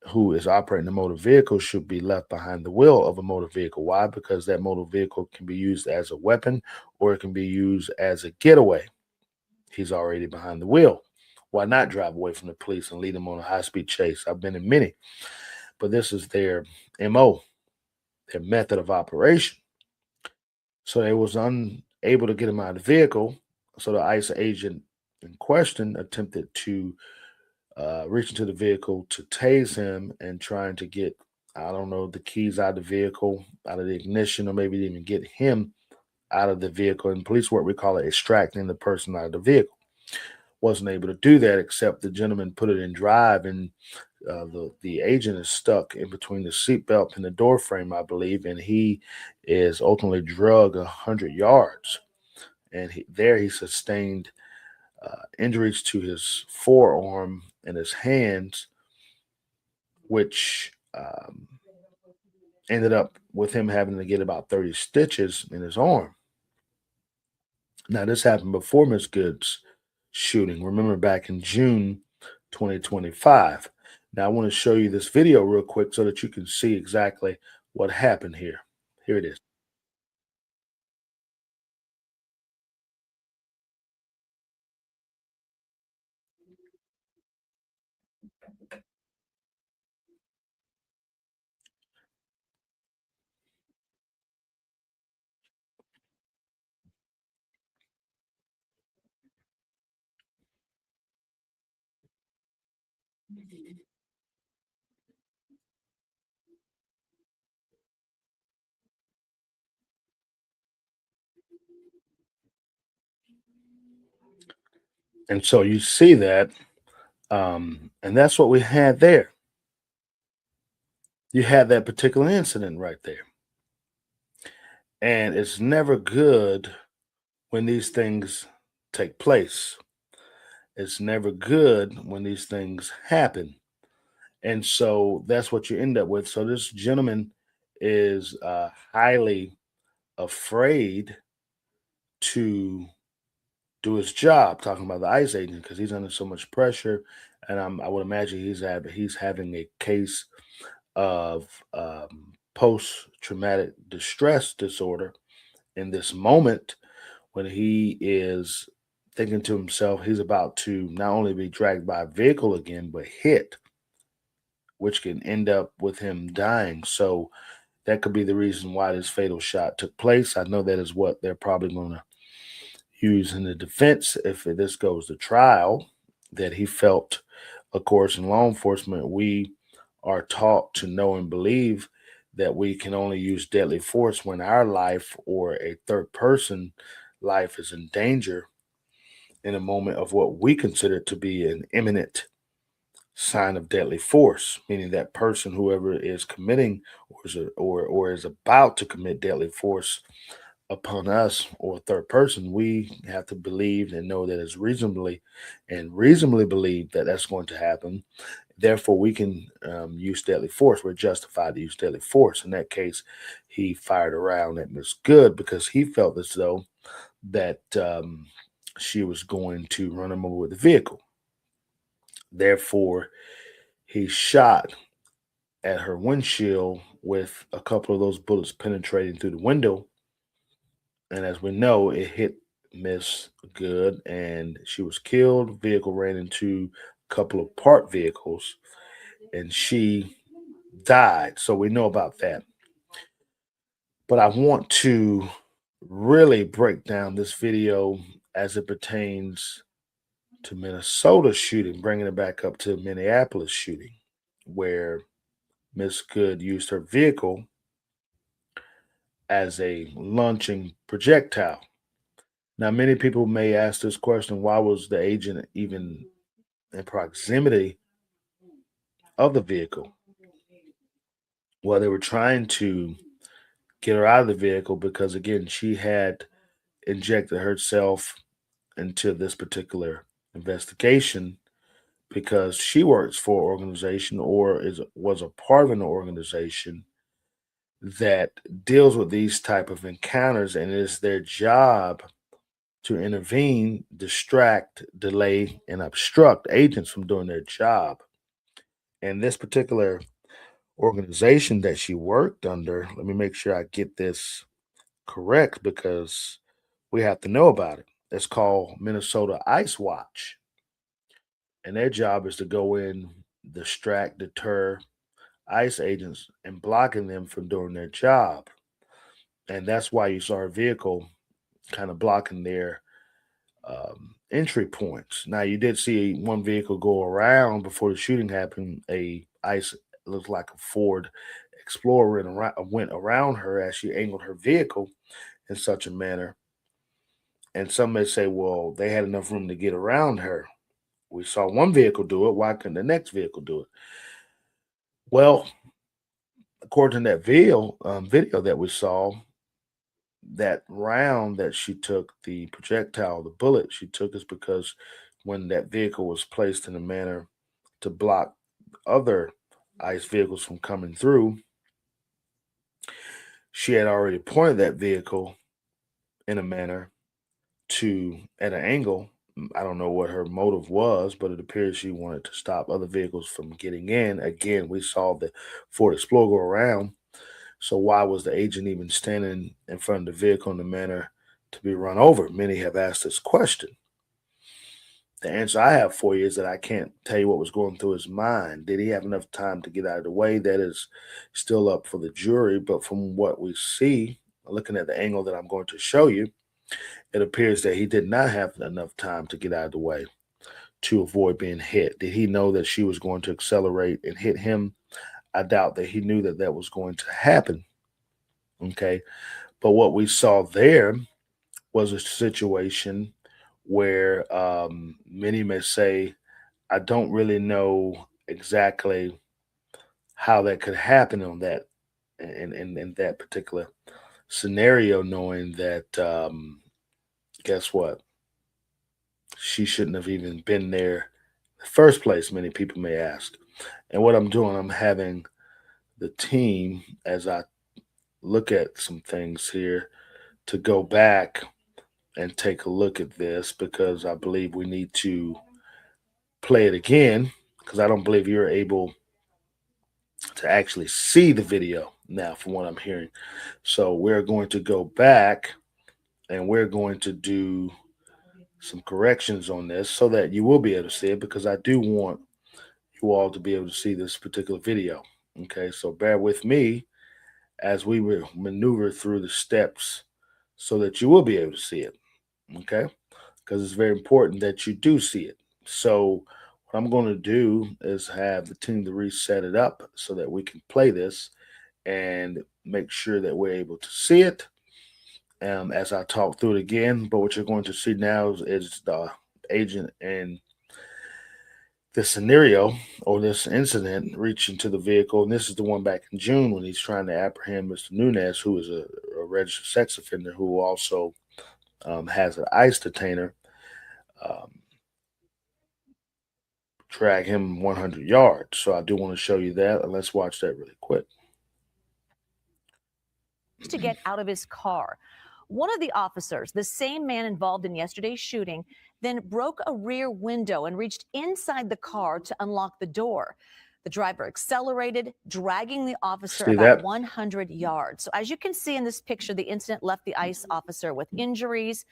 who is operating a motor vehicle, should be left behind the wheel of a motor vehicle. Why? Because that motor vehicle can be used as a weapon, or it can be used as a getaway. He's already behind the wheel. Why not drive away from the police and lead them on a high-speed chase? I've been in many, but this is their MO, their method of operation. So they was unable to get him out of the vehicle. So the ICE agent in question attempted to reach into the vehicle to tase him, and trying to get, I don't know, the keys out of the vehicle, out of the ignition, or maybe even get him out of the vehicle. In police work, we call it extracting the person out of the vehicle. Wasn't able to do that, except the gentleman put it in drive, and the agent is stuck in between the seatbelt and the door frame, I believe, and he is ultimately drug 100 yards, and he sustained injuries to his forearm and his hands, which ended up with him having to get about 30 stitches in his arm. Now, this happened before Miss Good's shooting. Remember, back in June 2025. Now, I want to show you this video real quick so that you can see exactly what happened here. Here it is. And so you see that, and that's what we had there. You had that particular incident right there. And it's never good when these things take place. It's never good when these things happen. And so that's what you end up with. So this gentleman is highly afraid to do his job, talking about the ICE agent, because he's under so much pressure. And I would imagine he's having a case of post traumatic distress disorder in this moment when he is thinking to himself he's about to not only be dragged by a vehicle again, but hit, which can end up with him dying. So that could be the reason why this fatal shot took place. I know that is what they're probably going to use in the defense if this goes to trial, that he felt, of course, in law enforcement, we are taught to know and believe that we can only use deadly force when our life or a third person life is in danger in a moment of what we consider to be an imminent sign of deadly force, meaning that person, whoever is committing or is about to commit deadly force upon us or a third person, we have to believe and know that it's reasonably believe that that's going to happen. Therefore, we can use deadly force. We're justified to use deadly force. In that case, he fired around at Miss Good because he felt as though that she was going to run him over with the vehicle. Therefore, he shot at her windshield with a couple of those bullets penetrating through the window. And as we know, it hit Miss Good and she was killed. Vehicle ran into a couple of parked vehicles and she died. So we know about that. But I want to really break down this video as it pertains to Minnesota shooting, bringing it back up to Minneapolis shooting, where Miss Good used her vehicle as a launching projectile. Now, many people may ask this question: why was the agent even in proximity of the vehicle? Well, they were trying to get her out of the vehicle because, again, she had injected herself into this particular investigation because she works for an organization or is was a part of an organization that deals with these type of encounters, and it is their job to intervene, distract, delay, and obstruct agents from doing their job. And this particular organization that she worked under, let me make sure I get this correct because we have to know about it. It's called Minnesota Ice Watch. And their job is to go in, distract, deter ICE agents and blocking them from doing their job. And that's why you saw her vehicle kind of blocking their entry points. Now, you did see one vehicle go around before the shooting happened. A ICE looked like a Ford Explorer went around her as she angled her vehicle in such a manner. And some may say, well, they had enough room to get around her. We saw one vehicle do it. Why couldn't the next vehicle do it? Well, according to that video that we saw, that round that she took, the projectile, the bullet she took, is because when that vehicle was placed in a manner to block other ICE vehicles from coming through, she had already pointed that vehicle in a manner to at an angle. I don't know what her motive was, but it appears she wanted to stop other vehicles from getting in. Again, we saw the Ford Explorer go around. So why was the agent even standing in front of the vehicle in the manner to be run over? Many have asked this question. The answer I have for you is that I can't tell you what was going through his mind. Did he have enough time to get out of the way? That is still up for the jury. But from what we see, looking at the angle that I'm going to show you, it appears that he did not have enough time to get out of the way to avoid being hit. Did he know that she was going to accelerate and hit him? I doubt that he knew that that was going to happen. Okay. But what we saw there was a situation where many may say, I don't really know exactly how that could happen on that in that particular scenario, knowing that guess what? She shouldn't have even been there in the first place, many people may ask. And what I'm doing, I'm having the team, as I look at some things here, to go back and take a look at this because I believe we need to play it again because I don't believe you're able to actually see the video now from what I'm hearing. So we're going to go back and we're going to do some corrections on this so that you will be able to see it because I do want you all to be able to see this particular video. Okay, so bear with me as we will maneuver through the steps so that you will be able to see it. Okay, because it's very important that you do see it. So, what I'm going to do is have the team to reset it up so that we can play this and make sure that we're able to see it as I talk through it again. But what you're going to see now is the agent and this scenario or this incident reaching to the vehicle. And this is the one back in June when he's trying to apprehend Mr. Nunez, who is a registered sex offender who also has an ICE detainer. Um, Drag him 100 yards. So I do want to show you that. And let's watch that really quick. To get out of his car. One of the officers, the same man involved in yesterday's shooting, then broke a rear window and reached inside the car to unlock the door. The driver accelerated, dragging the officer about 100 yards. So as you can see in this picture, the incident left the ICE officer with injuries.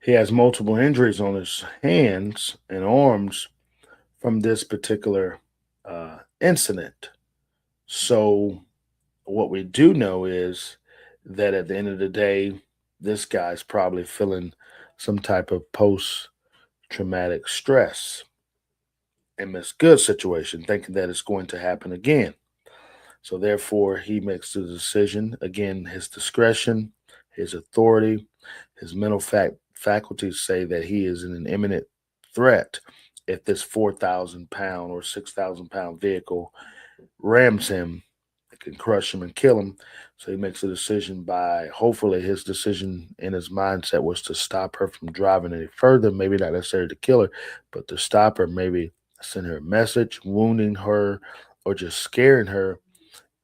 He has multiple injuries on his hands and arms from this particular incident. So what we do know is that at the end of the day, this guy's probably feeling some type of post-traumatic stress in this good situation, thinking that it's going to happen again. So therefore, he makes the decision. Again, his discretion, his authority, his mental faculties say that he is in an imminent threat if this 4,000 pound or 6,000 pound vehicle rams him. It can crush him and kill him. So he makes a decision by, hopefully, his decision in his mindset was to stop her from driving any further. Maybe not necessarily to kill her, but to stop her, maybe send her a message, wounding her, or just scaring her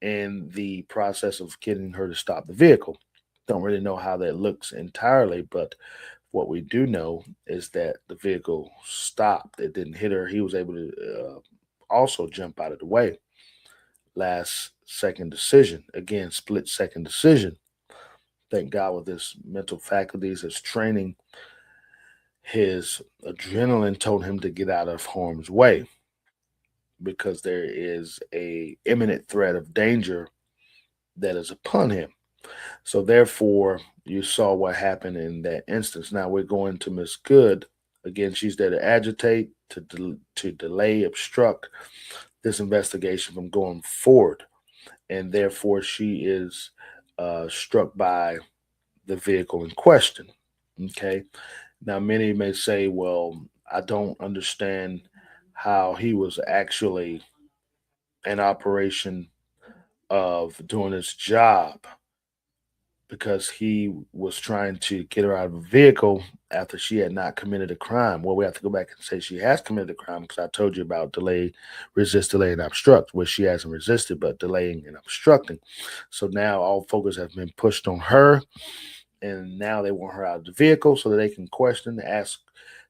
in the process of getting her to stop the vehicle. Don't really know how that looks entirely, but what we do know is that the vehicle stopped. It didn't hit her. He was able to also jump out of the way. Last second decision. Again, split second decision. Thank God with his mental faculties, his training, his adrenaline told him to get out of harm's way because there is a imminent threat of danger that is upon him. So therefore, you saw what happened in that instance. Now we're going to Miss Good. Again, she's there to agitate, to delay, obstruct this investigation from going forward. And therefore, she is struck by the vehicle in question. Okay. Now, many may say, well, I don't understand how he was actually in operation of doing his job because he was trying to get her out of a vehicle after she had not committed a crime. Well, we have to go back and say she has committed a crime because I told you about delay, resist, delay, and obstruct, where she hasn't resisted but delaying and obstructing. So now all focus has been pushed on her, and now they want her out of the vehicle so that they can ask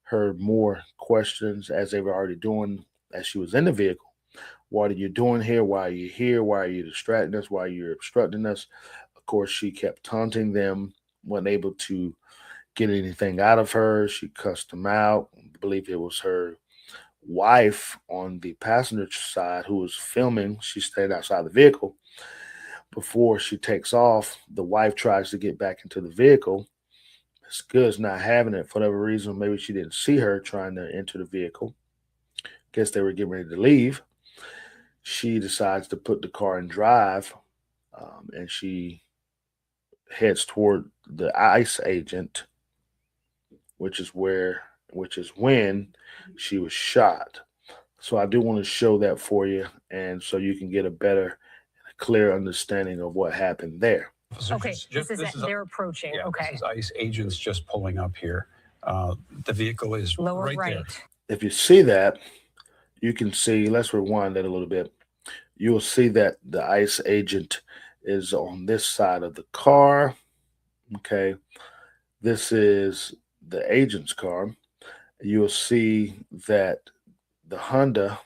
her more questions as they were already doing as she was in the vehicle. What are you doing here? Why are you here? Why are you distracting us? Why are you obstructing us? Of course, she kept taunting them, wasn't able to get anything out of her. She cussed them out. I believe it was her wife on the passenger side who was filming. She stayed outside the vehicle. Before she takes off, the wife tries to get back into the vehicle. Miss Good's not having it for whatever reason. Maybe she didn't see her trying to enter the vehicle. Guess they were getting ready to leave. She decides to put the car in drive, and she heads toward the ICE agent, which is when she was shot. So I do want to show that for you, and so you can get a better, clear understanding of what happened there. Okay, this is they're approaching. Yeah, okay, this is ICE agents just pulling up here. The vehicle is lower right there. If you see that, you can see, let's rewind that a little bit. You'll see that the ICE agent is on this side of the car. Okay. This is the agent's car. You'll see that the Honda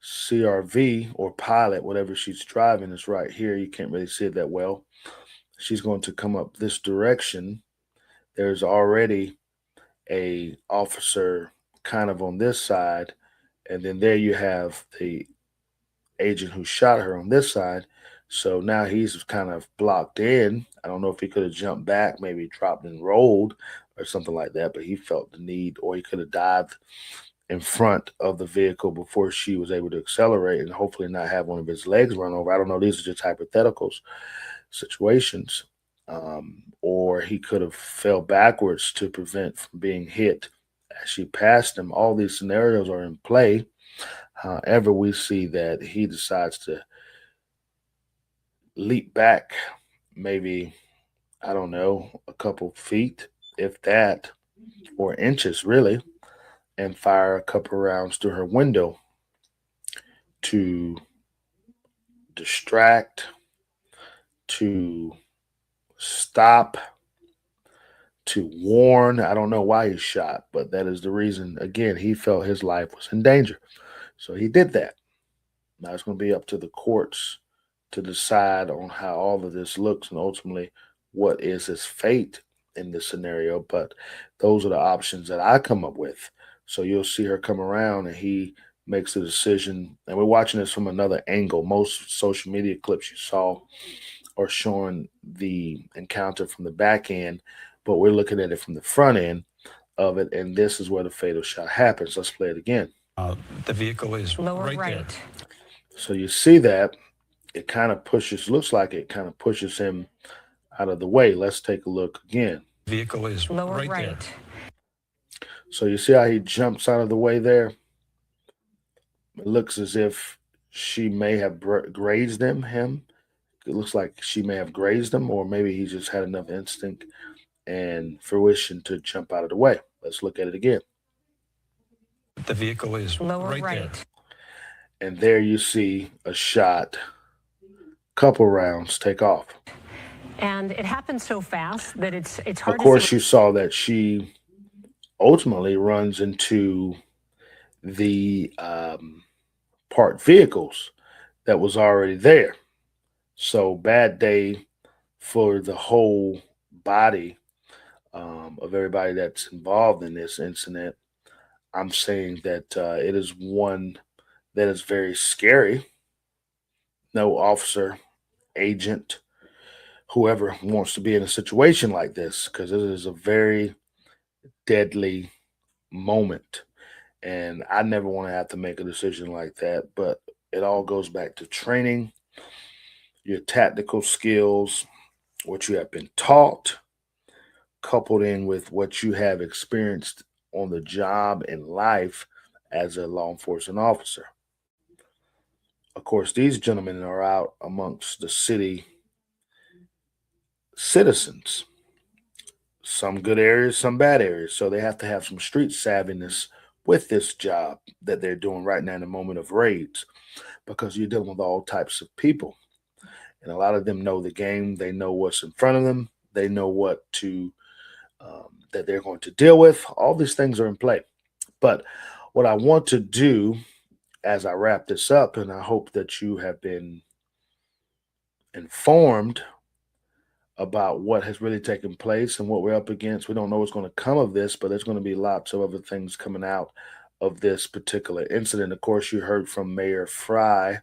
CRV or Pilot, whatever she's driving, is right here. You can't really see it that well. She's going to come up this direction. There's already a officer kind of on this side, and then there you have the agent who shot her on this side. So now he's kind of blocked in. I don't know if he could have jumped back, maybe dropped and rolled or something like that, but he felt the need, or he could have dived in front of the vehicle before she was able to accelerate and hopefully not have one of his legs run over. I don't know. These are just hypotheticals situations. Or he could have fell backwards to prevent from being hit as she passed him. All these scenarios are in play. However, we see that he decides to leap back maybe, I don't know, a couple feet, if that, or inches really, and fire a couple rounds through her window to distract, to stop, to warn. I don't know why he shot, but that is the reason. Again, he felt his life was in danger. So he did that. Now it's going to be up to the courts to decide on how all of this looks and ultimately what is his fate in this scenario. But those are the options that I come up with. So you'll see her come around and he makes a decision. And we're watching this from another angle. Most social media clips you saw are showing the encounter from the back end, but we're looking at it from the front end of it. And this is where the fatal shot happens. Let's play it again. The vehicle is lower right there. So you see that it kind of pushes, looks like it kind of pushes him out of the way. Let's take a look again. Vehicle is lower right there. So you see how he jumps out of the way there? It looks as if she may have grazed him. It looks like she may have grazed him, or maybe he just had enough instinct and fruition to jump out of the way. Let's look at it again. The vehicle is lower right there. And there you see a shot, couple rounds take off. And it happened so fast that it's hard. Of course, you saw that she ultimately runs into the parked vehicles that was already there. So bad day for the whole body of everybody that's involved in this incident. I'm saying that it is one that is very scary. No officer, agent, whoever wants to be in a situation like this, because it is a very deadly moment. And I never want to have to make a decision like that. But it all goes back to training, your tactical skills, what you have been taught, coupled in with what you have experienced on the job in life as a law enforcement officer. Of course, these gentlemen are out amongst the city citizens. Some good areas, some bad areas. So they have to have some street savviness with this job that they're doing right now in the moment of raids, because you're dealing with all types of people. And a lot of them know the game. They know what's in front of them. They know what that they're going to deal with. All these things are in play. But what I want to do as I wrap this up, and I hope that you have been informed about what has really taken place and what we're up against. We don't know what's going to come of this, but there's going to be lots of other things coming out of this particular incident. Of course, you heard from Mayor Frey.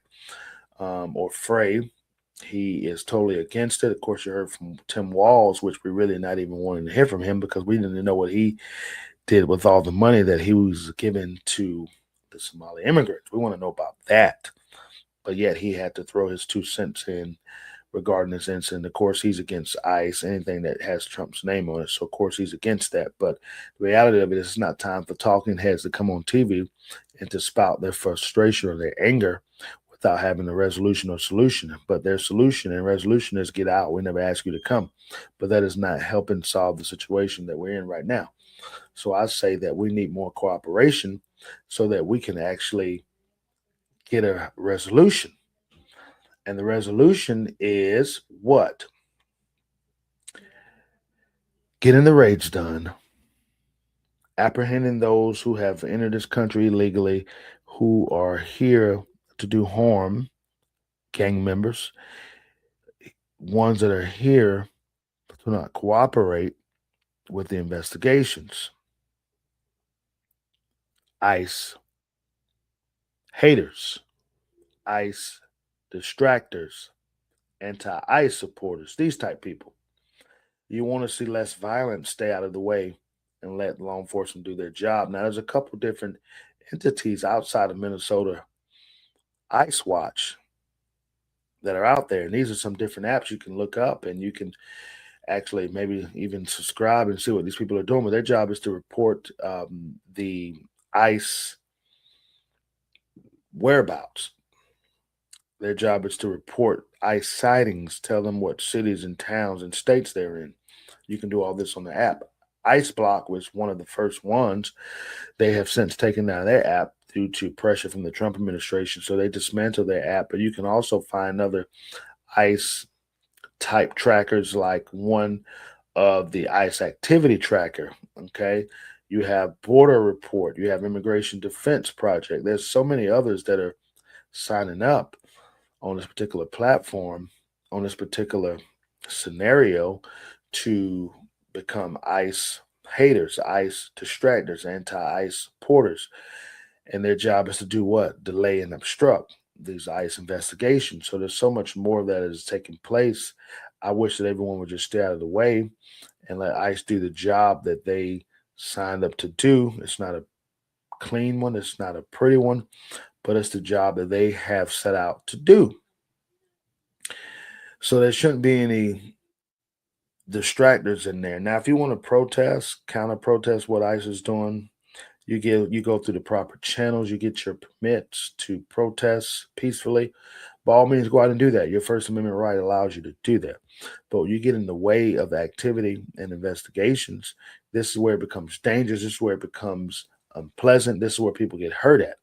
He is totally against it. Of course, you heard from Tim Walz, which we really not even wanting to hear from him because we didn't know what he did with all the money that he was giving to the Somali immigrants. We want to know about that. But yet he had to throw his 2 cents in regarding this incident. Of course, he's against ICE, anything that has Trump's name on it. So, of course, he's against that. But the reality of it is it's not time for talking heads to come on TV and to spout their frustration or their anger without having a resolution or solution. But their solution and resolution is get out. We never ask you to come. But that is not helping solve the situation that we're in right now. So I say that we need more cooperation so that we can actually get a resolution. And the resolution is what? Getting the raids done, apprehending those who have entered this country illegally, who are here to do harm, gang members, ones that are here to not cooperate with the investigations, ICE haters, ICE distractors, anti-ICE supporters, these type people. You want to see less violence, stay out of the way and let law enforcement do their job. Now, there's a couple different entities outside of Minnesota ICE Watch that are out there. And these are some different apps you can look up, and you can actually maybe even subscribe and see what these people are doing. But their job is to report the ICE whereabouts. Their job is to report ICE sightings, tell them what cities and towns and states they're in. You can do all this on the app. ICE Block was one of the first ones. They have since taken down their app due to pressure from the Trump administration. So they dismantled their app. But you can also find other ICE type trackers, like one of the ICE activity tracker. Okay. You have Border Report. You have Immigration Defense Project. There's so many others that are signing up on this particular platform, on this particular scenario, to become ICE haters, ICE distractors, anti-ICE supporters. And their job is to do what? Delay and obstruct these ICE investigations. So there's so much more that is taking place. I wish that everyone would just stay out of the way and let ICE do the job that they signed up to do. It's not a clean one. It's not a pretty one, but it's the job that they have set out to do. So there shouldn't be any distractors in there. Now, if you want to protest, counter protest what ICE is doing, you go through the proper channels, you get your permits to protest peacefully. By all means, go out and do that. Your First Amendment right allows you to do that. But you get in the way of activity and investigations, this is where it becomes dangerous. This is where it becomes unpleasant. This is where people get hurt at.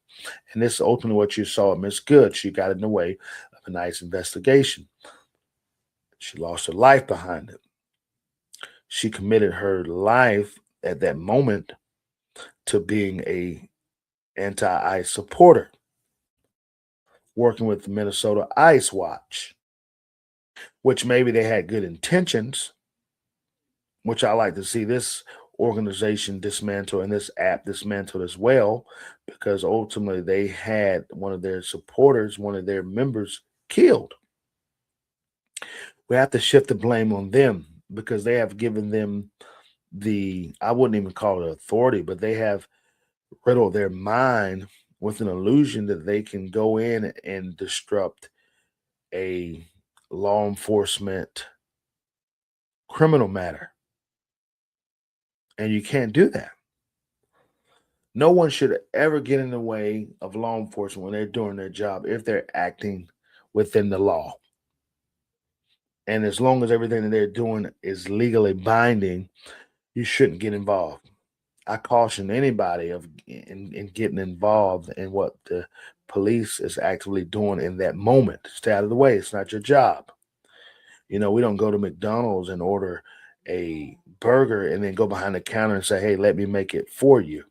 And this is ultimately what you saw at Miss Good. She got in the way of a nice investigation. She lost her life behind it. She committed her life at that moment to being a anti-ICE supporter, working with the Minnesota ICE Watch, which maybe they had good intentions, which I like to see this organization dismantled and this app dismantled as well, because ultimately they had one of their supporters, one of their members killed. We have to shift the blame on them because they have given them I wouldn't even call it authority, but they have riddled their mind with an illusion that they can go in and disrupt a law enforcement criminal matter. And you can't do that. No one should ever get in the way of law enforcement when they're doing their job if they're acting within the law. And as long as everything that they're doing is legally binding, you shouldn't get involved. I caution anybody in getting involved in what the police is actively doing in that moment. Stay out of the way. It's not your job. We don't go to McDonald's and order a burger and then go behind the counter and say, hey, let me make it for you.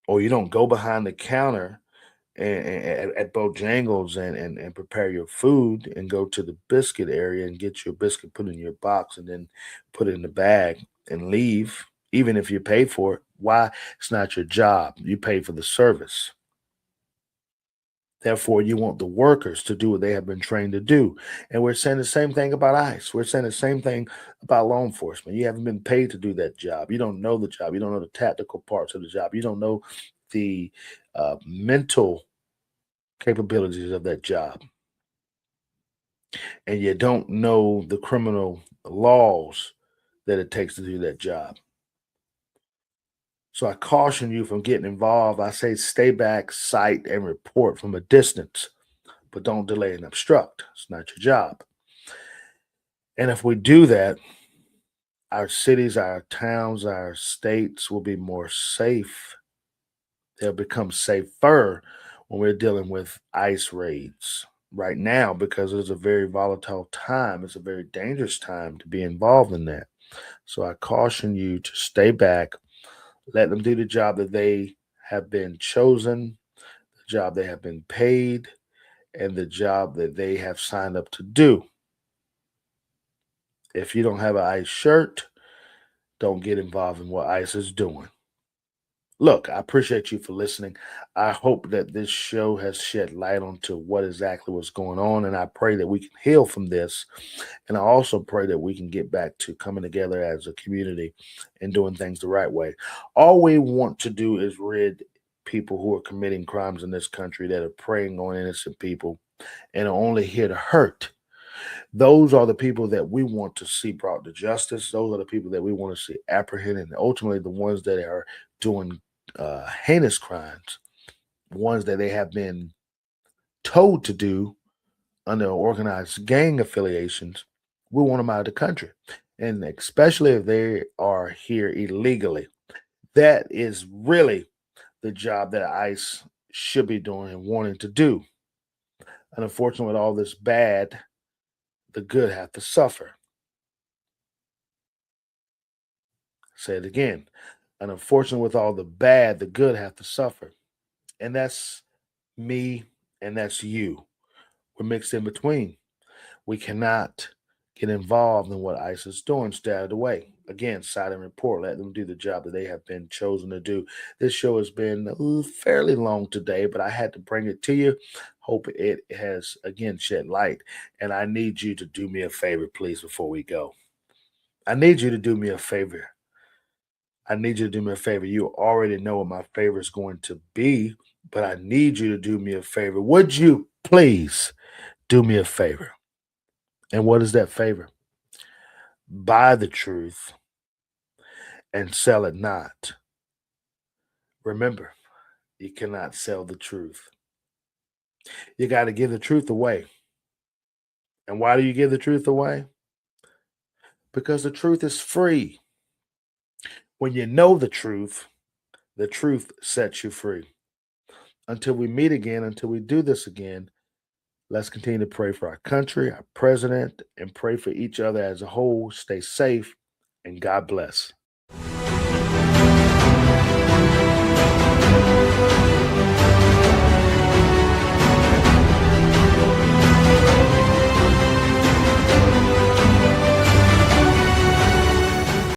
Or you don't go behind the counter at Bojangles and prepare your food and go to the biscuit area and get your biscuit put in your box and then put it in the bag and leave, even if you pay for it. Why? It's not your job. You pay for the service. Therefore, you want the workers to do what they have been trained to do. And we're saying the same thing about ICE. We're saying the same thing about law enforcement. You haven't been paid to do that job. You don't know the job. You don't know the tactical parts of the job. You don't know the mental capabilities of that job. And you don't know the criminal laws that it takes to do that job. So I caution you from getting involved. I say stay back, cite, and report from a distance, but don't delay and obstruct. It's not your job. And if we do that, Our cities, our towns, our states will be more safe. They'll become safer when we're dealing with ICE raids. Right now, because it's a very volatile time, it's a very dangerous time to be involved in that. So I caution you to stay back, let them do the job that they have been chosen, the job they have been paid, and the job that they have signed up to do. If you don't have an ICE shirt, don't get involved in what ICE is doing. Look, I appreciate you for listening. I hope that this show has shed light onto what exactly was going on, and I pray that we can heal from this. And I also pray that we can get back to coming together as a community and doing things the right way. All we want to do is rid people who are committing crimes in this country that are preying on innocent people and are only here to hurt. Those are the people that we want to see brought to justice. Those are the people that we want to see apprehended, and ultimately the ones that are doing heinous crimes, ones that they have been told to do under organized gang affiliations. We want them out of the country, and especially if they are here illegally. That is really the job that ICE should be doing and wanting to do. And unfortunately, with all this bad, the good have to suffer. Say it again. And unfortunately, with all the bad, the good have to suffer. And that's me and that's you. We're mixed in between. We cannot get involved in what ICE is doing. Stay out of the way. Again, silent report. Let them do the job that they have been chosen to do. This show has been fairly long today, but I had to bring it to you. Hope it has, again, shed light. And I need you to do me a favor, please, before we go. I need you to do me a favor. I need you to do me a favor. You already know what my favor is going to be, but I need you to do me a favor. Would you please do me a favor? And what is that favor? Buy the truth and sell it not. Remember, you cannot sell the truth. You got to give the truth away. And why do you give the truth away? Because the truth is free. When you know the truth sets you free. Until we meet again, until we do this again, let's continue to pray for our country, our president, and pray for each other as a whole. Stay safe, and God bless.